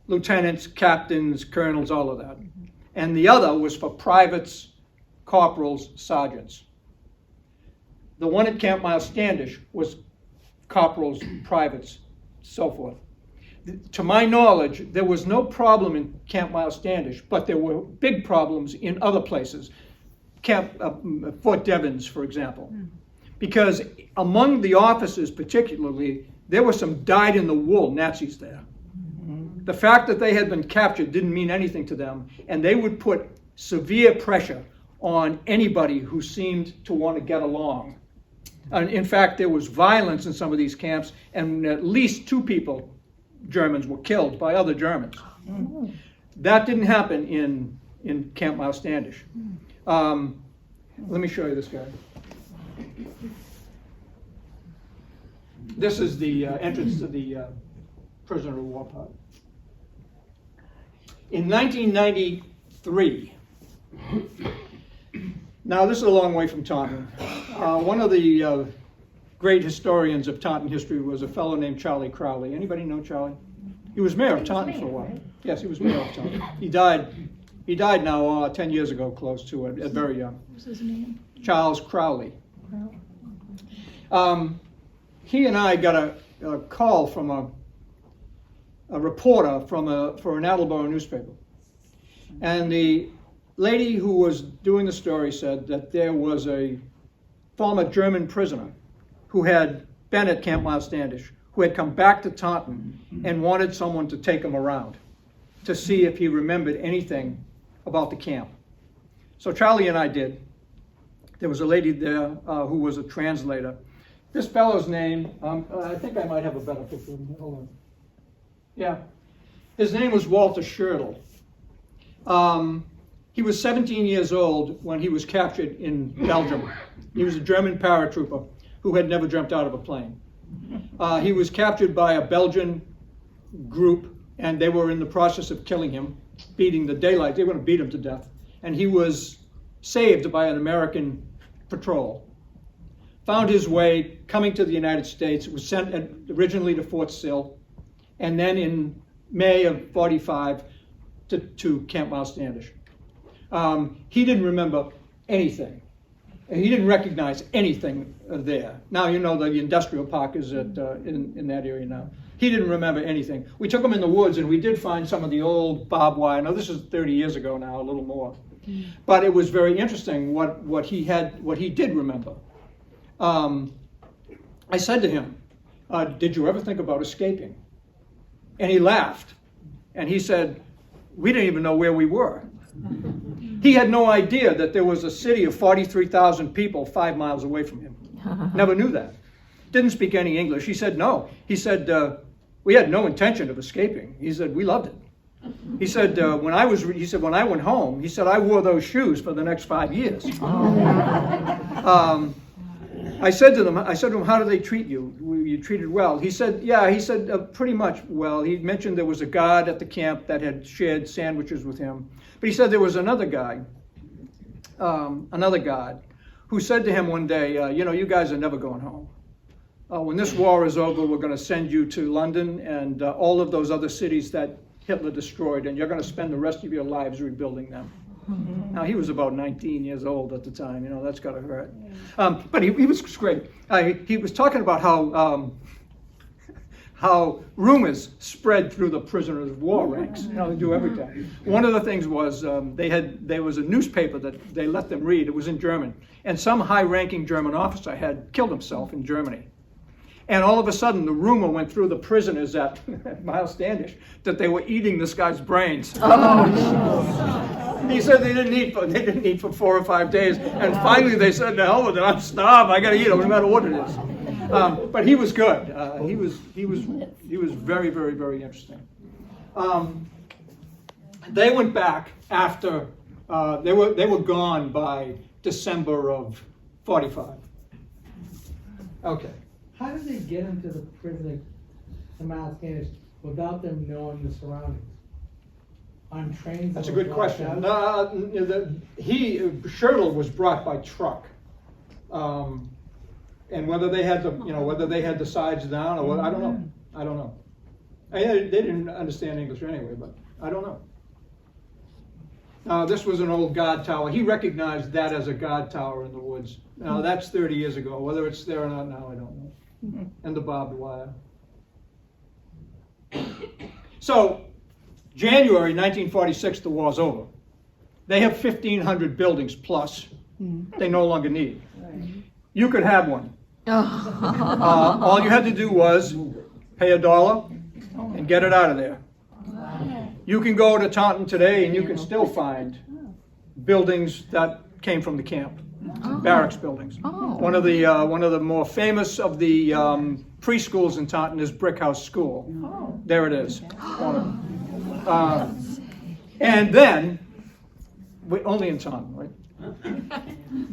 lieutenants, captains, colonels, all of that. And the other was for privates, corporals, sergeants. The one at Camp Myles Standish was corporals, privates, so forth. To my knowledge, there was no problem in Camp Myles Standish, but there were big problems in other places. Fort Devens, for example. Because among the officers particularly, there were some dyed-in-the-wool Nazis there. The fact that they had been captured didn't mean anything to them, and they would put severe pressure on anybody who seemed to want to get along. And in fact, there was violence in some of these camps, and at least 2 people, Germans, were killed by other Germans. That didn't happen in Camp Myles Standish. Let me show you this guy. This is the entrance to the prisoner of war part. In 1993, now this is a long way from Taunton. One of the great historians of Taunton history was a fellow named Charlie Crowley. Anybody know Charlie? He was mayor of Taunton for a while. Yes, he was mayor of Taunton. He died now 10 years ago, close to it, very young. What's his name? Charles Crowley. He and I got a call from a reporter for an Attleboro newspaper. And the lady who was doing the story said that there was a former German prisoner who had been at Camp Myles Standish, who had come back to Taunton and wanted someone to take him around to see if he remembered anything about the camp. So Charlie and I did. There was a lady there who was a translator. This fellow's name, I think I might have a better picture of him. Hold on. Yeah. His name was Walter Schertl. He was 17 years old when he was captured in Belgium. He was a German paratrooper who had never jumped out of a plane. He was captured by a Belgian group, and they were in the process of killing him, beating the daylight. They were going to beat him to death. And he was saved by an American patrol. Found his way coming to the United States. Was sent originally to Fort Sill, and then in May of 45 to Camp Myles Standish. He didn't remember anything. He didn't recognize anything there. Now you know the industrial park is in that area now. He didn't remember anything. We took him in the woods and we did find some of the old barbed wire. Now this is 30 years ago now, a little more. But it was very interesting what he did remember. I said to him, did you ever think about escaping? And he laughed. And he said, we didn't even know where we were. He had no idea that there was a city of 43,000 people 5 miles away from him. Never knew that. Didn't speak any English. He said no. He said, we had no intention of escaping. He said, we loved it. He said, when I went home, he said, I wore those shoes for the next 5 years. I said to him, how do they treat you? Were you treated well? He said, yeah, pretty much well. He mentioned there was a guard at the camp that had shared sandwiches with him. But he said there was another guy, another guard, who said to him one day, you guys are never going home. When this war is over, we're going to send you to London and all of those other cities that Hitler destroyed, and you're going to spend the rest of your lives rebuilding them. Now, he was about 19 years old at the time. That's got to hurt. But he was great. He was talking about how rumors spread through the prisoners of war ranks. They do every day. One of the things was there was a newspaper that they let them read. It was in German. And some high-ranking German officer had killed himself in Germany. And all of a sudden, the rumor went through the prisoners at Myles Standish that they were eating this guy's brains. He said they didn't eat for 4 or 5 days, and finally they said, "To hell with it! I'm starved. I got to eat them, no matter what it is." But he was good. He was very, very, very interesting. They went back after they were gone by December of '45. Okay. How did they get into the prison to Myles Standish without them knowing the surroundings? On trains? That's a good question. Schertl was brought by truck, and whether they had the sides down or what, I don't know. They didn't understand English anyway, but I don't know. This was an old guard tower. He recognized that as a guard tower in the woods. Now that's 30 years ago. Whether it's there or not now, I don't know. And the barbed wire. So, January 1946, the war's over. They have 1,500 buildings plus they no longer need. You could have one. All you had to do was pay $1 and get it out of there. You can go to Taunton today and you can still find buildings that came from the camp. Barracks buildings. One of the more famous of the preschools in Taunton is Brick House School. There it is. And then, only in Taunton, right?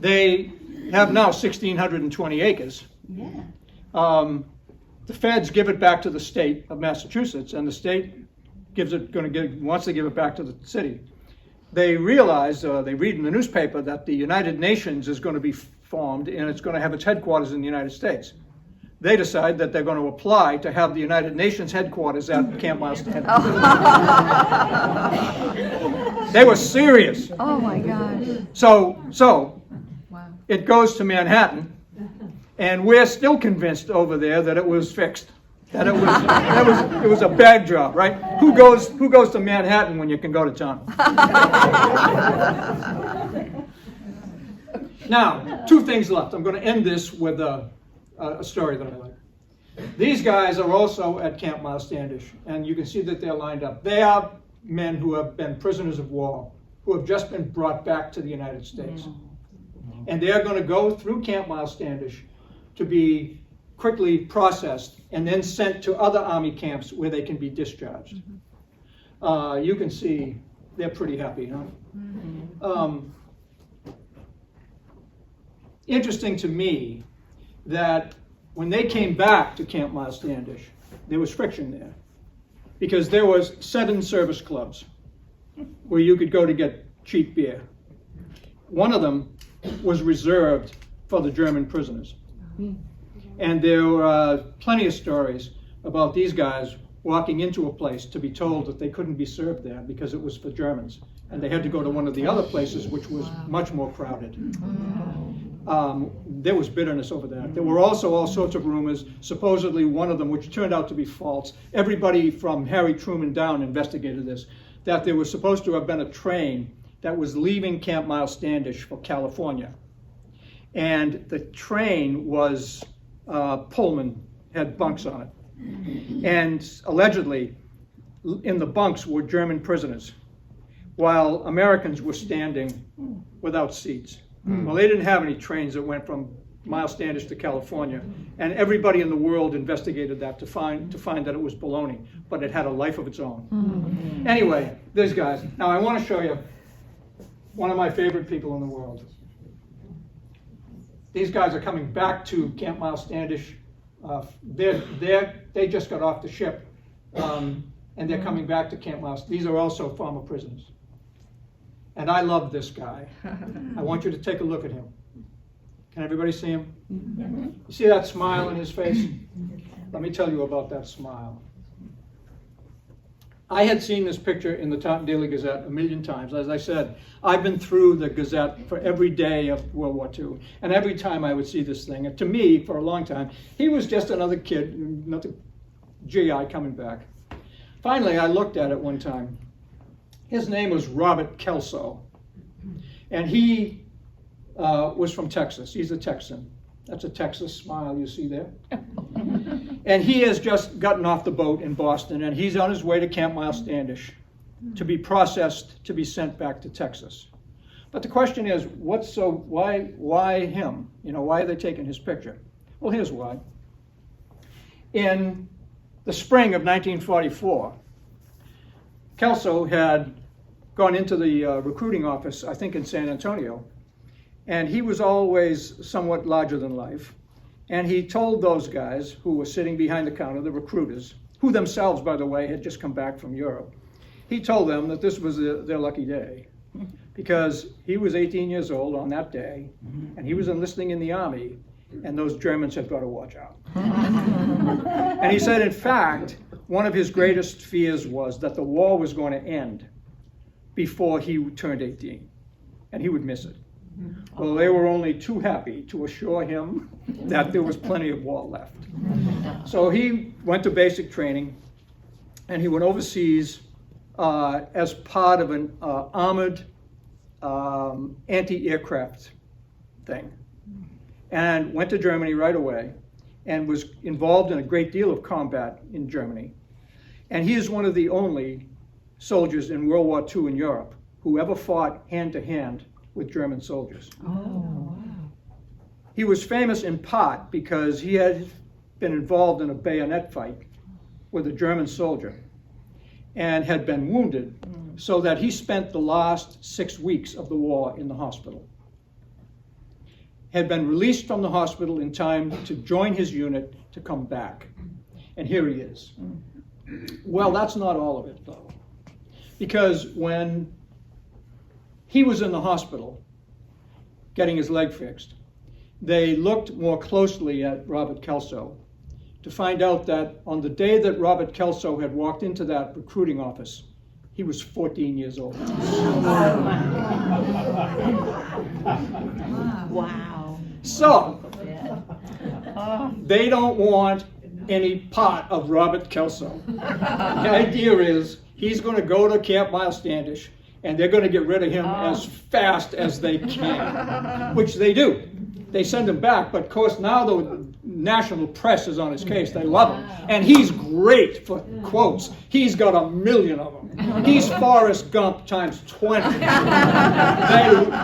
They have now 1,620 acres. The feds give it back to the state of Massachusetts, and the state wants to give it back to the city. They realize, they read in the newspaper that the United Nations is going to be formed and it's going to have its headquarters in the United States. They decide that they're going to apply to have the United Nations headquarters at Camp Myles Standish. They were serious. Oh my gosh. So Wow. it goes to Manhattan, and we're still convinced over there that it was fixed. That it was a bad job, right? Who goes to Manhattan when you can go to Taunton? Now, 2 things left. I'm going to end this with a story that I like. These guys are also at Camp Myles Standish, and you can see that they're lined up. They are men who have been prisoners of war, who have just been brought back to the United States. And they're going to go through Camp Myles Standish to be quickly processed and then sent to other Army camps where they can be discharged. You can see they're pretty happy, huh? Interesting to me that when they came back to Camp Myles Standish, there was friction there because there was 7 service clubs where you could go to get cheap beer. One of them was reserved for the German prisoners. And there were plenty of stories about these guys walking into a place to be told that they couldn't be served there because it was for Germans. And they had to go to one of the other places, which was much more crowded. There was bitterness over that. There were also all sorts of rumors, supposedly one of them, which turned out to be false. Everybody from Harry Truman down investigated this, that there was supposed to have been a train that was leaving Camp Myles Standish for California. And the train was Pullman, had bunks on it. And allegedly, in the bunks were German prisoners, while Americans were standing without seats. Well, they didn't have any trains that went from Myles Standish to California, and everybody in the world investigated that to find that it was baloney, but it had a life of its own. Anyway, these guys. Now I want to show you one of my favorite people in the world. These guys are coming back to Camp Myles Standish. They just got off the ship, and they're coming back to Camp Myles. These are also former prisoners. And I love this guy. I want you to take a look at him. Can everybody see him? You see that smile on his face? Let me tell you about that smile. I had seen this picture in the Taunton Daily Gazette a million times. As I said, I've been through the Gazette for every day of World War II, and every time I would see this thing, and to me, for a long time, he was just another kid, another GI coming back. Finally, I looked at it one time. His name was Robert Kelso, and he was from Texas. He's a Texan. That's a Texas smile you see there. And he has just gotten off the boat in Boston, and he's on his way to Camp Myles Standish to be processed, to be sent back to Texas. But the question is, why him? You know, why are they taking his picture? Well, here's why. In the spring of 1944, Kelso had gone into the recruiting office, I think in San Antonio, and he was always somewhat larger than life. And he told those guys who were sitting behind the counter, the recruiters, who themselves, by the way, had just come back from Europe, he told them that this was their lucky day, because he was 18 years old on that day, and he was enlisting in the army, and those Germans had got to watch out. And he said, in fact, one of his greatest fears was that the war was going to end before he turned 18, and he would miss it. Well, they were only too happy to assure him that there was plenty of war left. So he went to basic training, and he went overseas as part of an armored anti-aircraft thing, and went to Germany right away, and was involved in a great deal of combat in Germany. And he is one of the only soldiers in World War II in Europe who ever fought hand-to-hand with German soldiers. Oh, wow. He was famous in part because he had been involved in a bayonet fight with a German soldier and had been wounded, so that he spent the last 6 weeks of the war in the hospital. Had been released from the hospital in time to join his unit to come back. And here he is. Well, that's not all of it, though. Because when he was in the hospital getting his leg fixed, they looked more closely at Robert Kelso to find out that on the day that Robert Kelso had walked into that recruiting office, he was 14 years old. Wow. So, they don't want any part of Robert Kelso. The idea is he's going to go to Camp Myles Standish, and they're going to get rid of him as fast as they can, which they do. They send him back, but of course now the national press is on his case. They love him. And he's great for quotes. He's got 1 million of them. He's Forrest Gump times 20.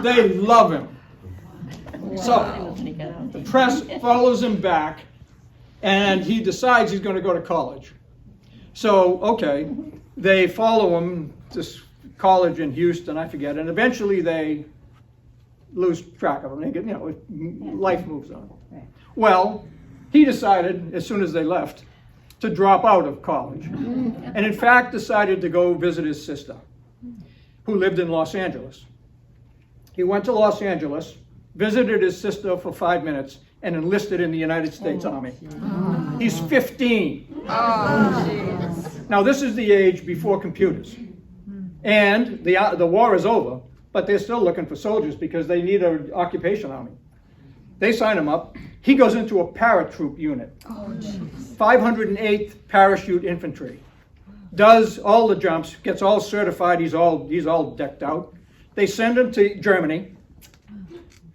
They love him. So the press follows him back, and he decides he's going to go to college. So, okay, they follow him to college in Houston, I forget, and eventually they lose track of him. They get, life moves on. Well, he decided, as soon as they left, to drop out of college. And in fact decided to go visit his sister, who lived in Los Angeles. He went to Los Angeles, visited his sister for 5 minutes, and enlisted in the United States Army. He's 15. Oh, jeez. Now, this is the age before computers. And the war is over, but they're still looking for soldiers because they need an occupation army. They sign him up. He goes into a paratroop unit. 508th Parachute Infantry. Does all the jumps, gets all certified, he's all decked out. They send him to Germany,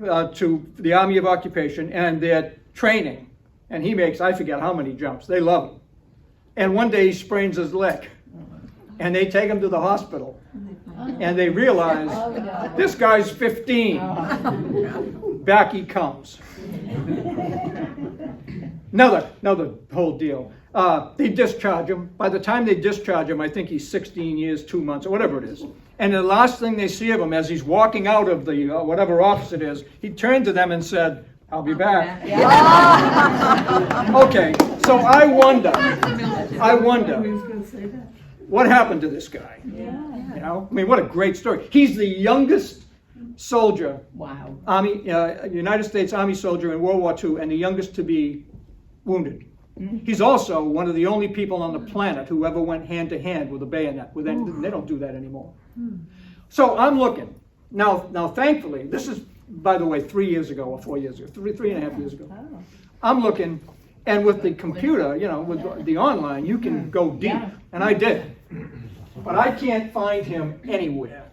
to the Army of Occupation, and they're training. And he makes, I forget how many jumps. They love him. And one day he sprains his leg. And they take him to the hospital. And they realize, this guy's 15. Back he comes. Another whole deal. They discharge him. By the time they discharge him, I think he's 16 years, 2 months, or whatever it is. And the last thing they see of him as he's walking out of the whatever office it is, he turned to them and said, I'll be back. Okay, so I wonder, what happened to this guy? You know, I mean, what a great story. He's the youngest soldier, Wow. Army, United States Army soldier in World War II, and the youngest to be wounded. He's also one of the only people on the planet who ever went hand to hand with a bayonet. They don't do that anymore. So I'm looking. Now, thankfully, this is, by the way, 3 years ago or 4 years ago, three and a half years ago. I'm looking, and with the computer, you know, with the online, you can go deep, and I did. But I can't find him anywhere.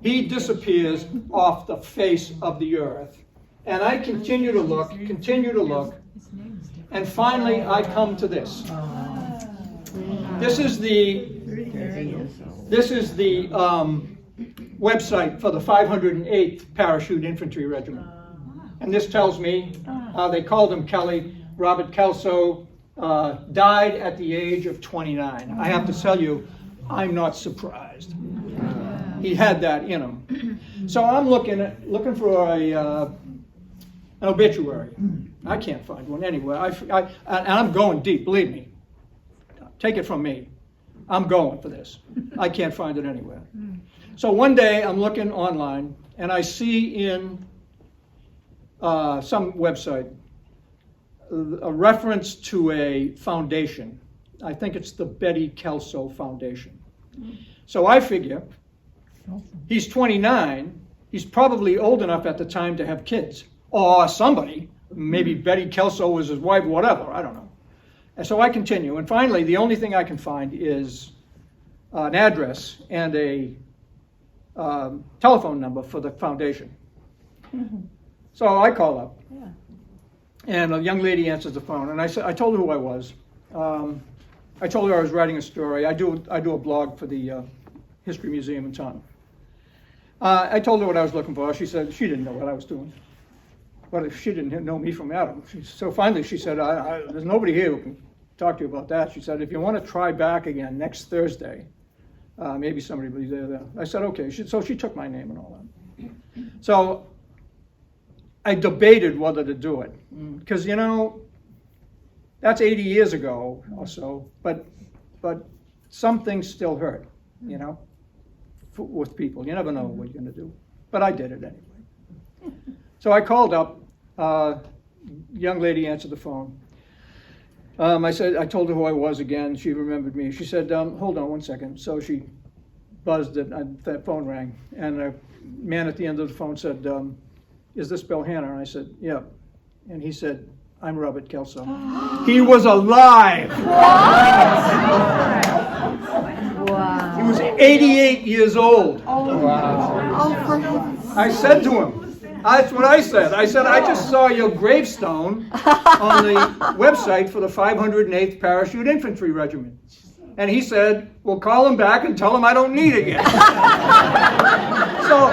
He disappears off the face of the earth. And I continue to look, and finally I come to this. This is the website for the 508th Parachute Infantry Regiment. And this tells me, they called him Kelly, Robert Kelso, died at the age of 29. I have to tell you, I'm not surprised. He had that in him. So I'm looking for an obituary. I can't find one anywhere. And I'm going deep, believe me. Take it from me. I'm going for this. I can't find it anywhere. So one day I'm looking online and I see in some website a reference to a foundation. I think it's the Betty Kelso Foundation. So I figure he's 29. He's probably old enough at the time to have kids. Or somebody, maybe Betty Kelso was his wife, whatever, I don't know. And so I continue, and finally the only thing I can find is an address and a telephone number for the foundation. So I call up, and a young lady answers the phone, and I told her who I was. I told her I was writing a story. I do a blog for the History Museum in Taunton. I told her what I was looking for. She said she didn't know what I was doing. But if she didn't know me from Adam. So finally she said, there's nobody here who can talk to you about that. She said, if you want to try back again next Thursday, maybe somebody will be there then. I said, okay. So she took my name and all that. So I debated whether to do it. Because, you know, that's 80 years ago or so. But some things still hurt, you know, with people. You never know what you're going to do. But I did it anyway. So I called up, young lady answered the phone. I told her who I was again. She remembered me. She said, hold on 1 second. So she buzzed it, and that phone rang. And a man at the end of the phone said, is this Bill Hanna? And I said, yeah. And he said, I'm Robert Kelso. He was alive! Wow. He was 88 years old. I said to him, that's what I said. I said, I just saw your gravestone on the website for the 508th Parachute Infantry Regiment. And he said, well, call him back and tell him I don't need it yet. So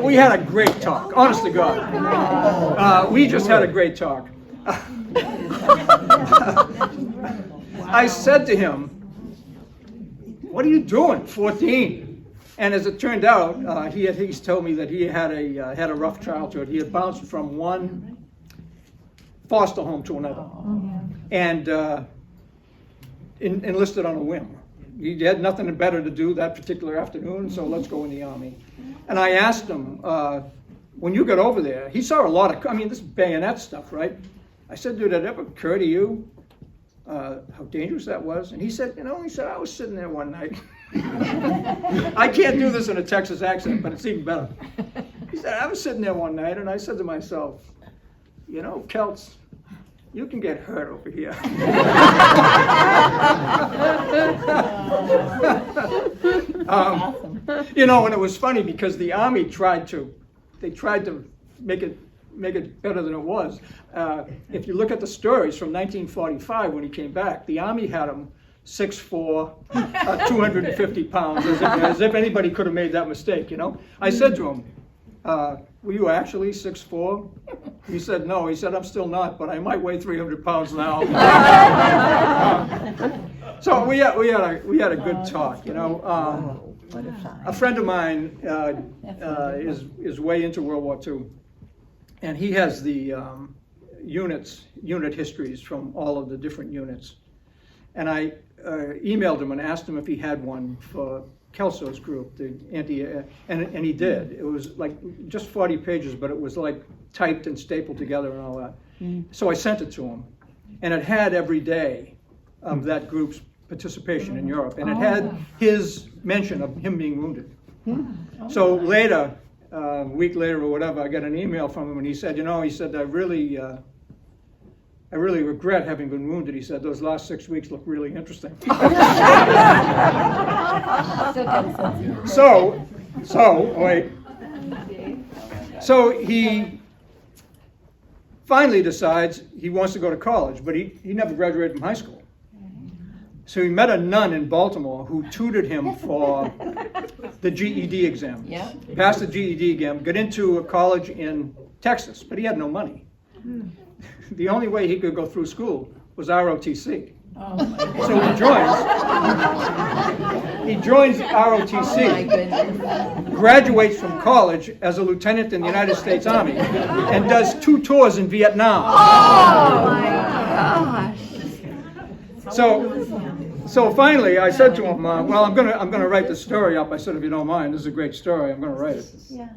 we had a great talk, honest to God. We just had a great talk. I said to him, what are you doing, 14? And as it turned out, he's told me that he had a rough childhood. He had bounced from one foster home to another, and enlisted on a whim. He had nothing better to do that particular afternoon, so let's go in the Army. And I asked him, when you got over there, he saw a lot of, this bayonet stuff, right? I said, dude, did it ever occur to you how dangerous that was. And he said, he said, I was sitting there one night. I can't do this in a Texas accent, but it's even better. He said, I was sitting there one night and I said to myself, Celts, you can get hurt over here. And it was funny because the Army tried to make it better than it was. If you look at the stories from 1945 when he came back, the Army had him 6'4", 250 pounds, as if anybody could have made that mistake, I said to him, were you actually 6'4"? He said, no. He said, I'm still not, but I might weigh 300 pounds now. So we had a good talk, A friend of mine is way into World War II, and he has the unit histories from all of the different units. And I emailed him and asked him if he had one for Kelso's group, the and he did. It was like just 40 pages, but it was like typed and stapled together and all that. So I sent it to him, and it had every day of that group's participation in Europe, and it had his mention of him being wounded. So later, a week later or whatever, I got an email from him, and he said, I really regret having been wounded. He said, those last 6 weeks look really interesting. So he finally decides he wants to go to college, but he never graduated from high school. So he met a nun in Baltimore who tutored him for the GED exam. Yeah. Passed the GED exam, got into a college in Texas, but he had no money. The only way he could go through school was ROTC. So he joins ROTC, graduates from college as a lieutenant in the United States Army, and does 2 tours in Vietnam. Oh my gosh. So finally, I said to him, "Well, I'm gonna write the story up." I said, "If you don't mind, this is a great story. I'm gonna write it." Yeah.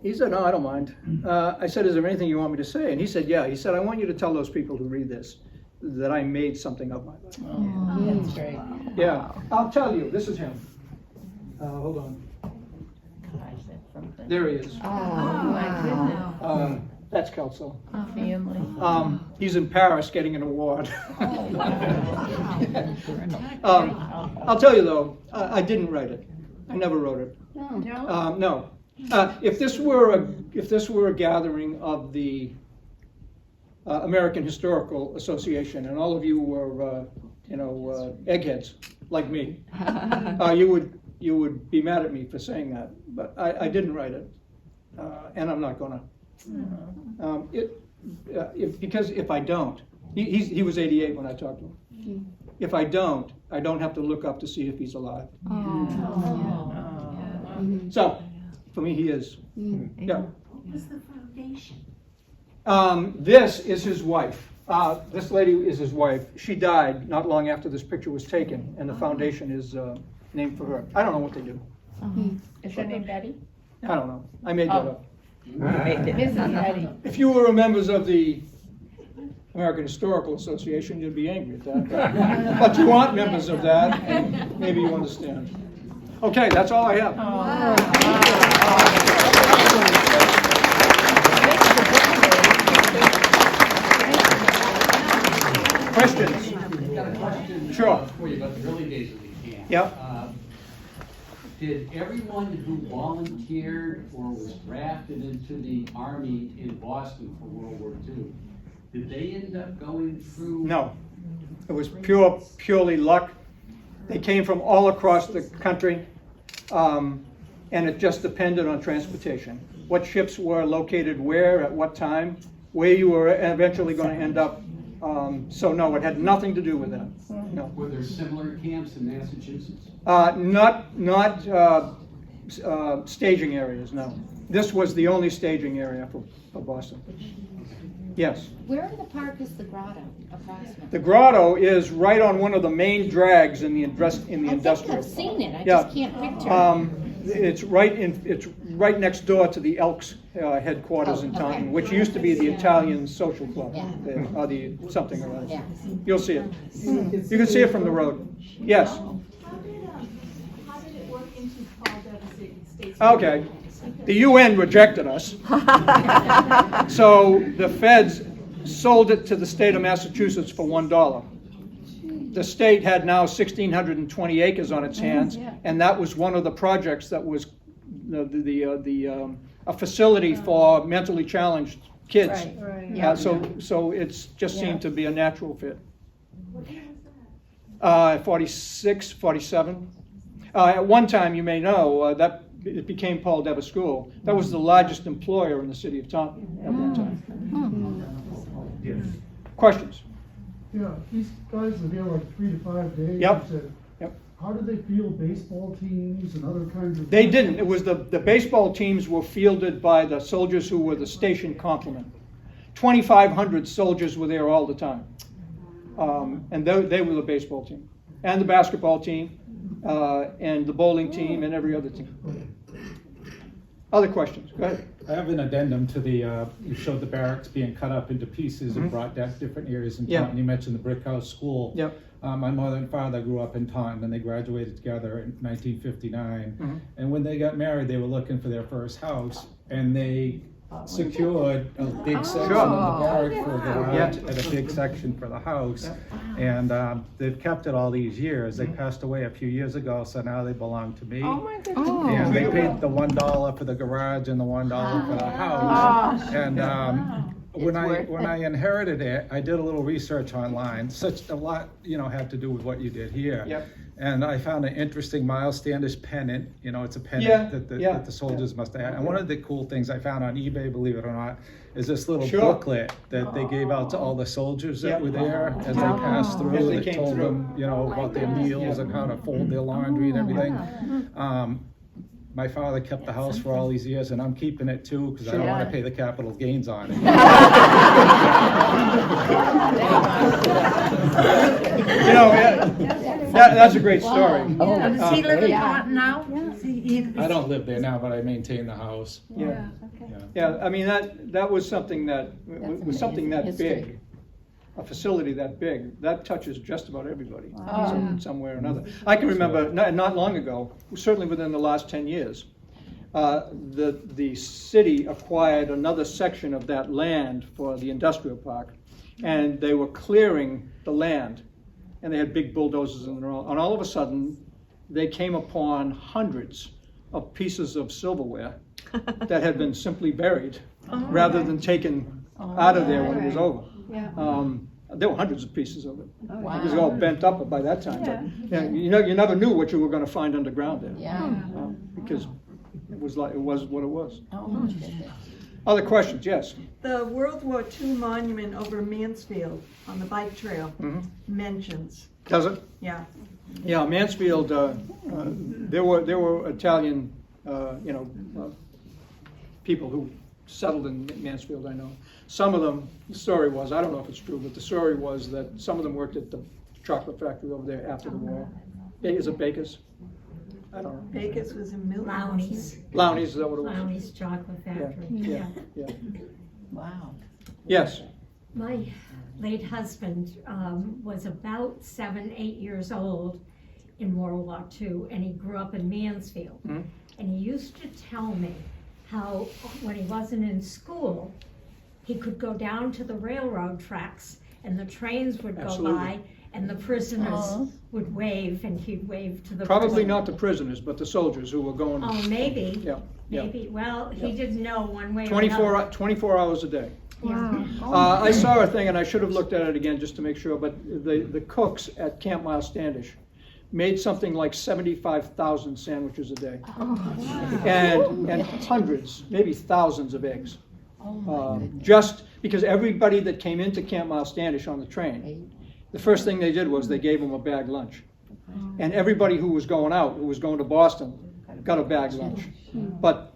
He said, "No, I don't mind." I said, "Is there anything you want me to say?" And he said, "Yeah." He said, "I want you to tell those people who read this that I made something of my life." That's great. Yeah, I'll tell you. This is him. Hold on. Gosh, that's something. There he is. Oh, my goodness. That's Kelso. Family. He's in Paris getting an award. I'll tell you though, I didn't write it. I never wrote it. No. If this were a gathering of the American Historical Association, and all of you were, eggheads like me, you would be mad at me for saying that. But I didn't write it, and I'm not gonna. Because if I don't, he was 88 when I talked to him. If I don't have to look up to see if he's alive. So, for me, he is. Yeah. What was the foundation? This is his wife. This lady is his wife. She died not long after this picture was taken, and the foundation is named for her. I don't know what they do. Is her name Betty? I don't know. I made that up. Mrs. Betty. If you were members of the American Historical Association, you'd be angry at that. But you aren't members of that, and maybe you understand. Okay, that's all I have. Questions? Sure. Before you got the early days of the camp. Yep. Did everyone who volunteered or was drafted into the Army in Boston for World War II, did they end up going through? No. It was purely luck. They came from all across the country, and it just depended on transportation. What ships were located where, at what time, where you were eventually going to end up. So no, it had nothing to do with that. No. Were there similar camps in Massachusetts? Not staging areas, no. This was the only staging area for Boston. Yes. Where in the park is the grotto, approximately? The grotto is right on one of the main drags in the industrial. I think I've seen it, I Yeah. just can't picture it. It's right next door to the Elks headquarters in Oh, okay. Taunton, which used to be the Italian Social Club, Yeah. or the something or other. Yeah. You'll see it. You can see it from the road. Yes. How did it work into Paul devastating states? Okay. The UN rejected us. So the feds sold it to the state of Massachusetts for $1. The state had now 1,620 acres on its hands, and that was one of the projects that was a facility for mentally challenged kids. So it's just seemed to be a natural fit. What year was that? 46, 47. At one time, you may know, that it became Paul Dever School. That was the largest employer in the city of Taunton at one time. Questions? Yeah, these guys are there like 3 to 5 days. Yep. You said. Yep. How did they field baseball teams and other kinds of? They didn't. It was the baseball teams were fielded by the soldiers who were the station complement. 2,500 soldiers were there all the time. And they were the baseball team, and the basketball team, and the bowling team, and every other team. Other questions? Go ahead. I have an addendum to the, you showed the barracks being cut up into pieces and brought down to different areas in Taunton. You mentioned the brick house school. Yep. My mother and father grew up in Taunton, and they graduated together in 1959. And when they got married, they were looking for their first house, and they secured a big section of the barrack for the garage and a big section for the house. And they've kept it all these years. They passed away a few years ago, so now they belong to me. Oh my goodness. And they paid the $1 for the garage and the $1 for the house. And when I inherited it, I did a little research online. Such a lot, had to do with what you did here. Yep. And I found an interesting Myles Standish pennant. It's a pennant that the soldiers must have had. And one of the cool things I found on eBay, believe it or not, is this little booklet that they gave out to all the soldiers that were there as they passed through. As they It came told through. them, about their meals and how to fold their laundry and everything. My father kept the house for all these years, and I'm keeping it too because I don't want to pay the capital gains on it. That's a great story. Does he live in Taunton now? I don't live there now, but I maintain the house. Yeah, I mean, that was something that big, a facility that big, that touches just about everybody, some way or another. I can remember, not long ago, certainly within the last 10 years, the city acquired another section of that land for the industrial park, and they were clearing the land, and they had big bulldozers and all of a sudden, they came upon hundreds of pieces of silverware that had been simply buried rather than taken out of there when it was over. There were hundreds of pieces of it. It was all bent up by that time. But, you never knew what you were going to find underground there. Because it was what it was. Other questions? Yes. The World War II monument over Mansfield on the bike trail mentions. Does it? Yeah. Yeah, Mansfield. There were Italian, people who settled in Mansfield. I know some of them. The story was, I don't know if it's true, but the story was that some of them worked at the chocolate factory over there after the war. Is it Baker's? I don't know. Baker's was in Milton. Lowney's, is that what it was? Lowney's Chocolate Factory. Yeah. Wow. Yes. My late husband was about 7, 8 years old in World War II, and he grew up in Mansfield. And he used to tell me how when he wasn't in school, he could go down to the railroad tracks and the trains would go by and the prisoners would wave and he'd wave to the Probably not the prisoners, but the soldiers who were going. Oh, maybe. Yeah. Maybe. Well, he didn't know one way or 24 another. 24 hours a day. Wow. I saw a thing, and I should have looked at it again just to make sure, but the cooks at Camp Myles Standish made something like 75,000 sandwiches a day. And hundreds, maybe thousands of eggs. Just because everybody that came into Camp Myles Standish on the train, the first thing they did was they gave them a bag lunch. And everybody who was going out, who was going to Boston, got a bag lunch. But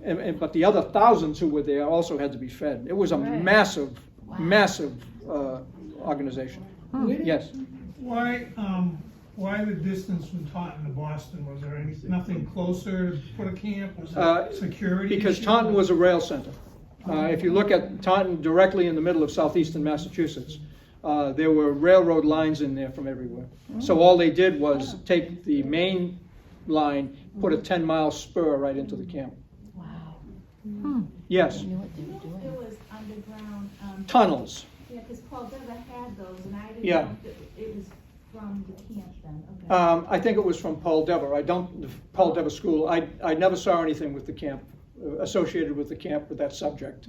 the other thousands who were there also had to be fed. It was a massive organization. Yes. Why, Why the distance from Taunton to Boston? Was there nothing closer to put a camp? Was it security? Because issue? Taunton was a rail center. If you look at Taunton directly in the middle of southeastern Massachusetts, there were railroad lines in there from everywhere. So all they did was take the main line, put a 10-mile spur right into the camp. Wow. Yes, Knew what they were It doing. was underground, tunnels. yeah, because Paul Dever had those, and I didn't Yeah. know if it was from the camp then, okay. I think it was from Paul Dever. Paul Dever School. I never saw anything with the camp, associated with the camp with that subject.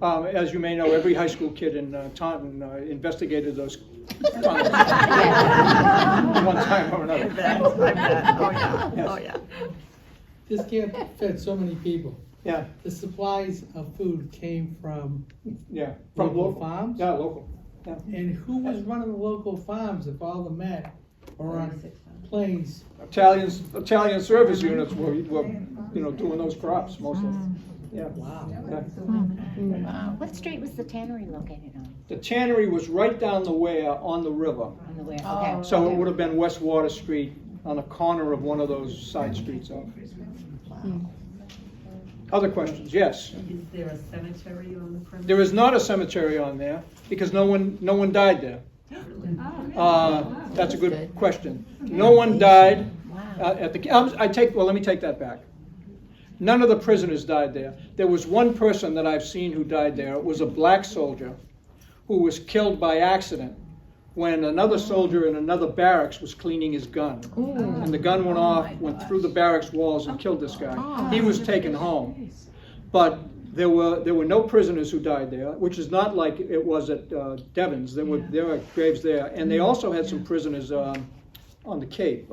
As you may know, every high school kid in Taunton investigated those tunnels one time or another. Oh, yeah. This camp fed so many people. Yeah, The supplies of food came from yeah. local farms? Yeah, local. Yeah. And who was running the local farms if all the men were on planes? Italian service units were doing those crops mostly. Yeah. Wow. Yeah. Wow. What street was the tannery located on? The tannery was right down the Ware on the river. On the Ware, Oh. okay. So it would have been West Water Street on the corner of one of those side streets out. Other questions? Yes. Is there a cemetery on the premise? There is not a cemetery on there because no one died there. That's a good question. No one died at the. Let me take that back. None of the prisoners died there. There was one person that I've seen who died there. It was a black soldier who was killed by accident when another soldier in another barracks was cleaning his gun. And the gun went off, went through the barracks walls and killed this guy. He was taken home. But there were no prisoners who died there, which is not like it was at Devon's. There were graves there. And they also had some prisoners on the Cape.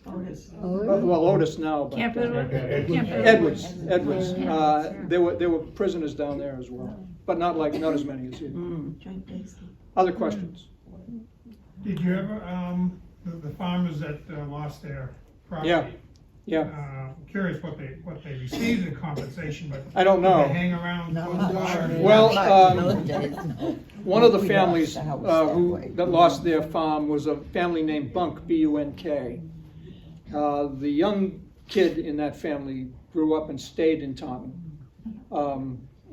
Otis. Well, Otis now, but Camp Edwards. There were prisoners down there as well, but not as many as here. Other questions? Did you ever, the farmers that lost their property? Yeah. Curious what they received in compensation, but I don't know. did they hang around? Well, one of the families that lost their farm was a family named Bunk, B-U-N-K. The young kid in that family grew up and stayed in Taunton.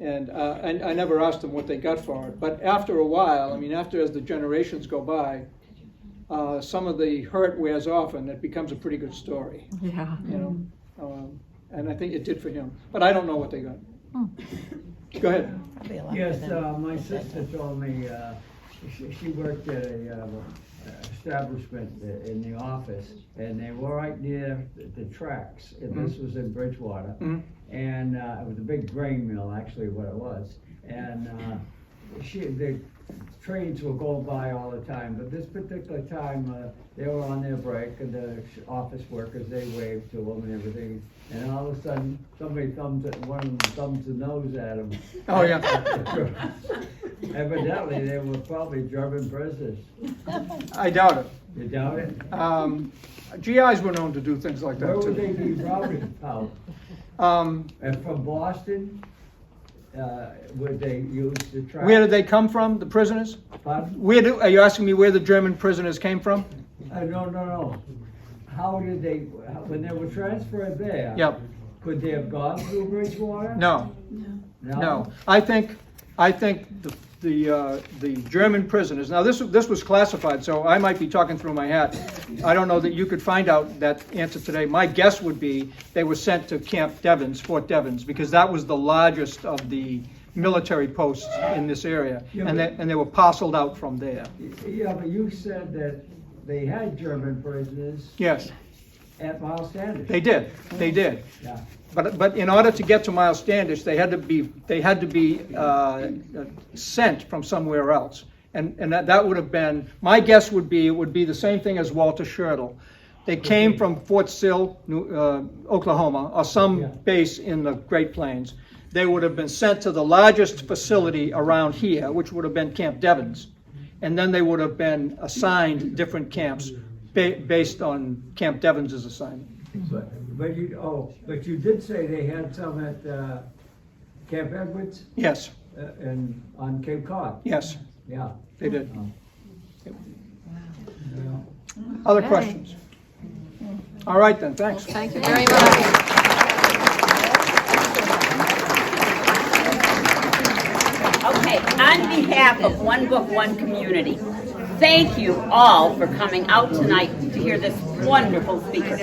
And I never asked them what they got for it. But after a while, as the generations go by, some of the hurt wears off and it becomes a pretty good story. Yeah. And I think it did for him. But I don't know what they got. Go ahead. Yes, my sister told me she worked at a establishment in the office, and they were right near the tracks. And this was in Bridgewater, and it was a big grain mill, actually, what it was. And the trains were going by all the time, but this particular time they were on their break, and the office workers, they waved to them and everything. And all of a sudden, somebody one of them thumbs the nose at them. Oh yeah. Evidently, they were probably German prisoners. I doubt it. You doubt it? GIs were known to do things like that Where would too. they be routed out? And from Boston, would they use the track? Where did they come from, the prisoners? Pardon? Are you asking me where the German prisoners came from? No. How did they, when they were transferred there? Yep. Could they have gone through Bridgewater? No. I think the German prisoners. Now this was classified, so I might be talking through my hat. I don't know that you could find out that answer today. My guess would be they were sent to Camp Devens, Fort Devens, because that was the largest of the military posts in this area, and they were parceled out from there. Yeah, but you said that they had German prisoners. Yes. At Myles Standish. They did. Yeah. But in order to get to Myles Standish, they had to be sent from somewhere else, and that would have been, my guess would be, it would be the same thing as Walter Schertl. They came from Fort Sill, Oklahoma, or some base in the Great Plains. They would have been sent to the largest facility around here, which would have been Camp Devens, and then they would have been assigned different camps based on Camp Devens' assignment. But you did say they had some at Camp Edwards? Yes. And on Cape Cod? Yes. Yeah. They did. Other questions? All right then, thanks. Thank you very much. Okay, on behalf of One Book, One Community, thank you all for coming out tonight to hear this wonderful speaker.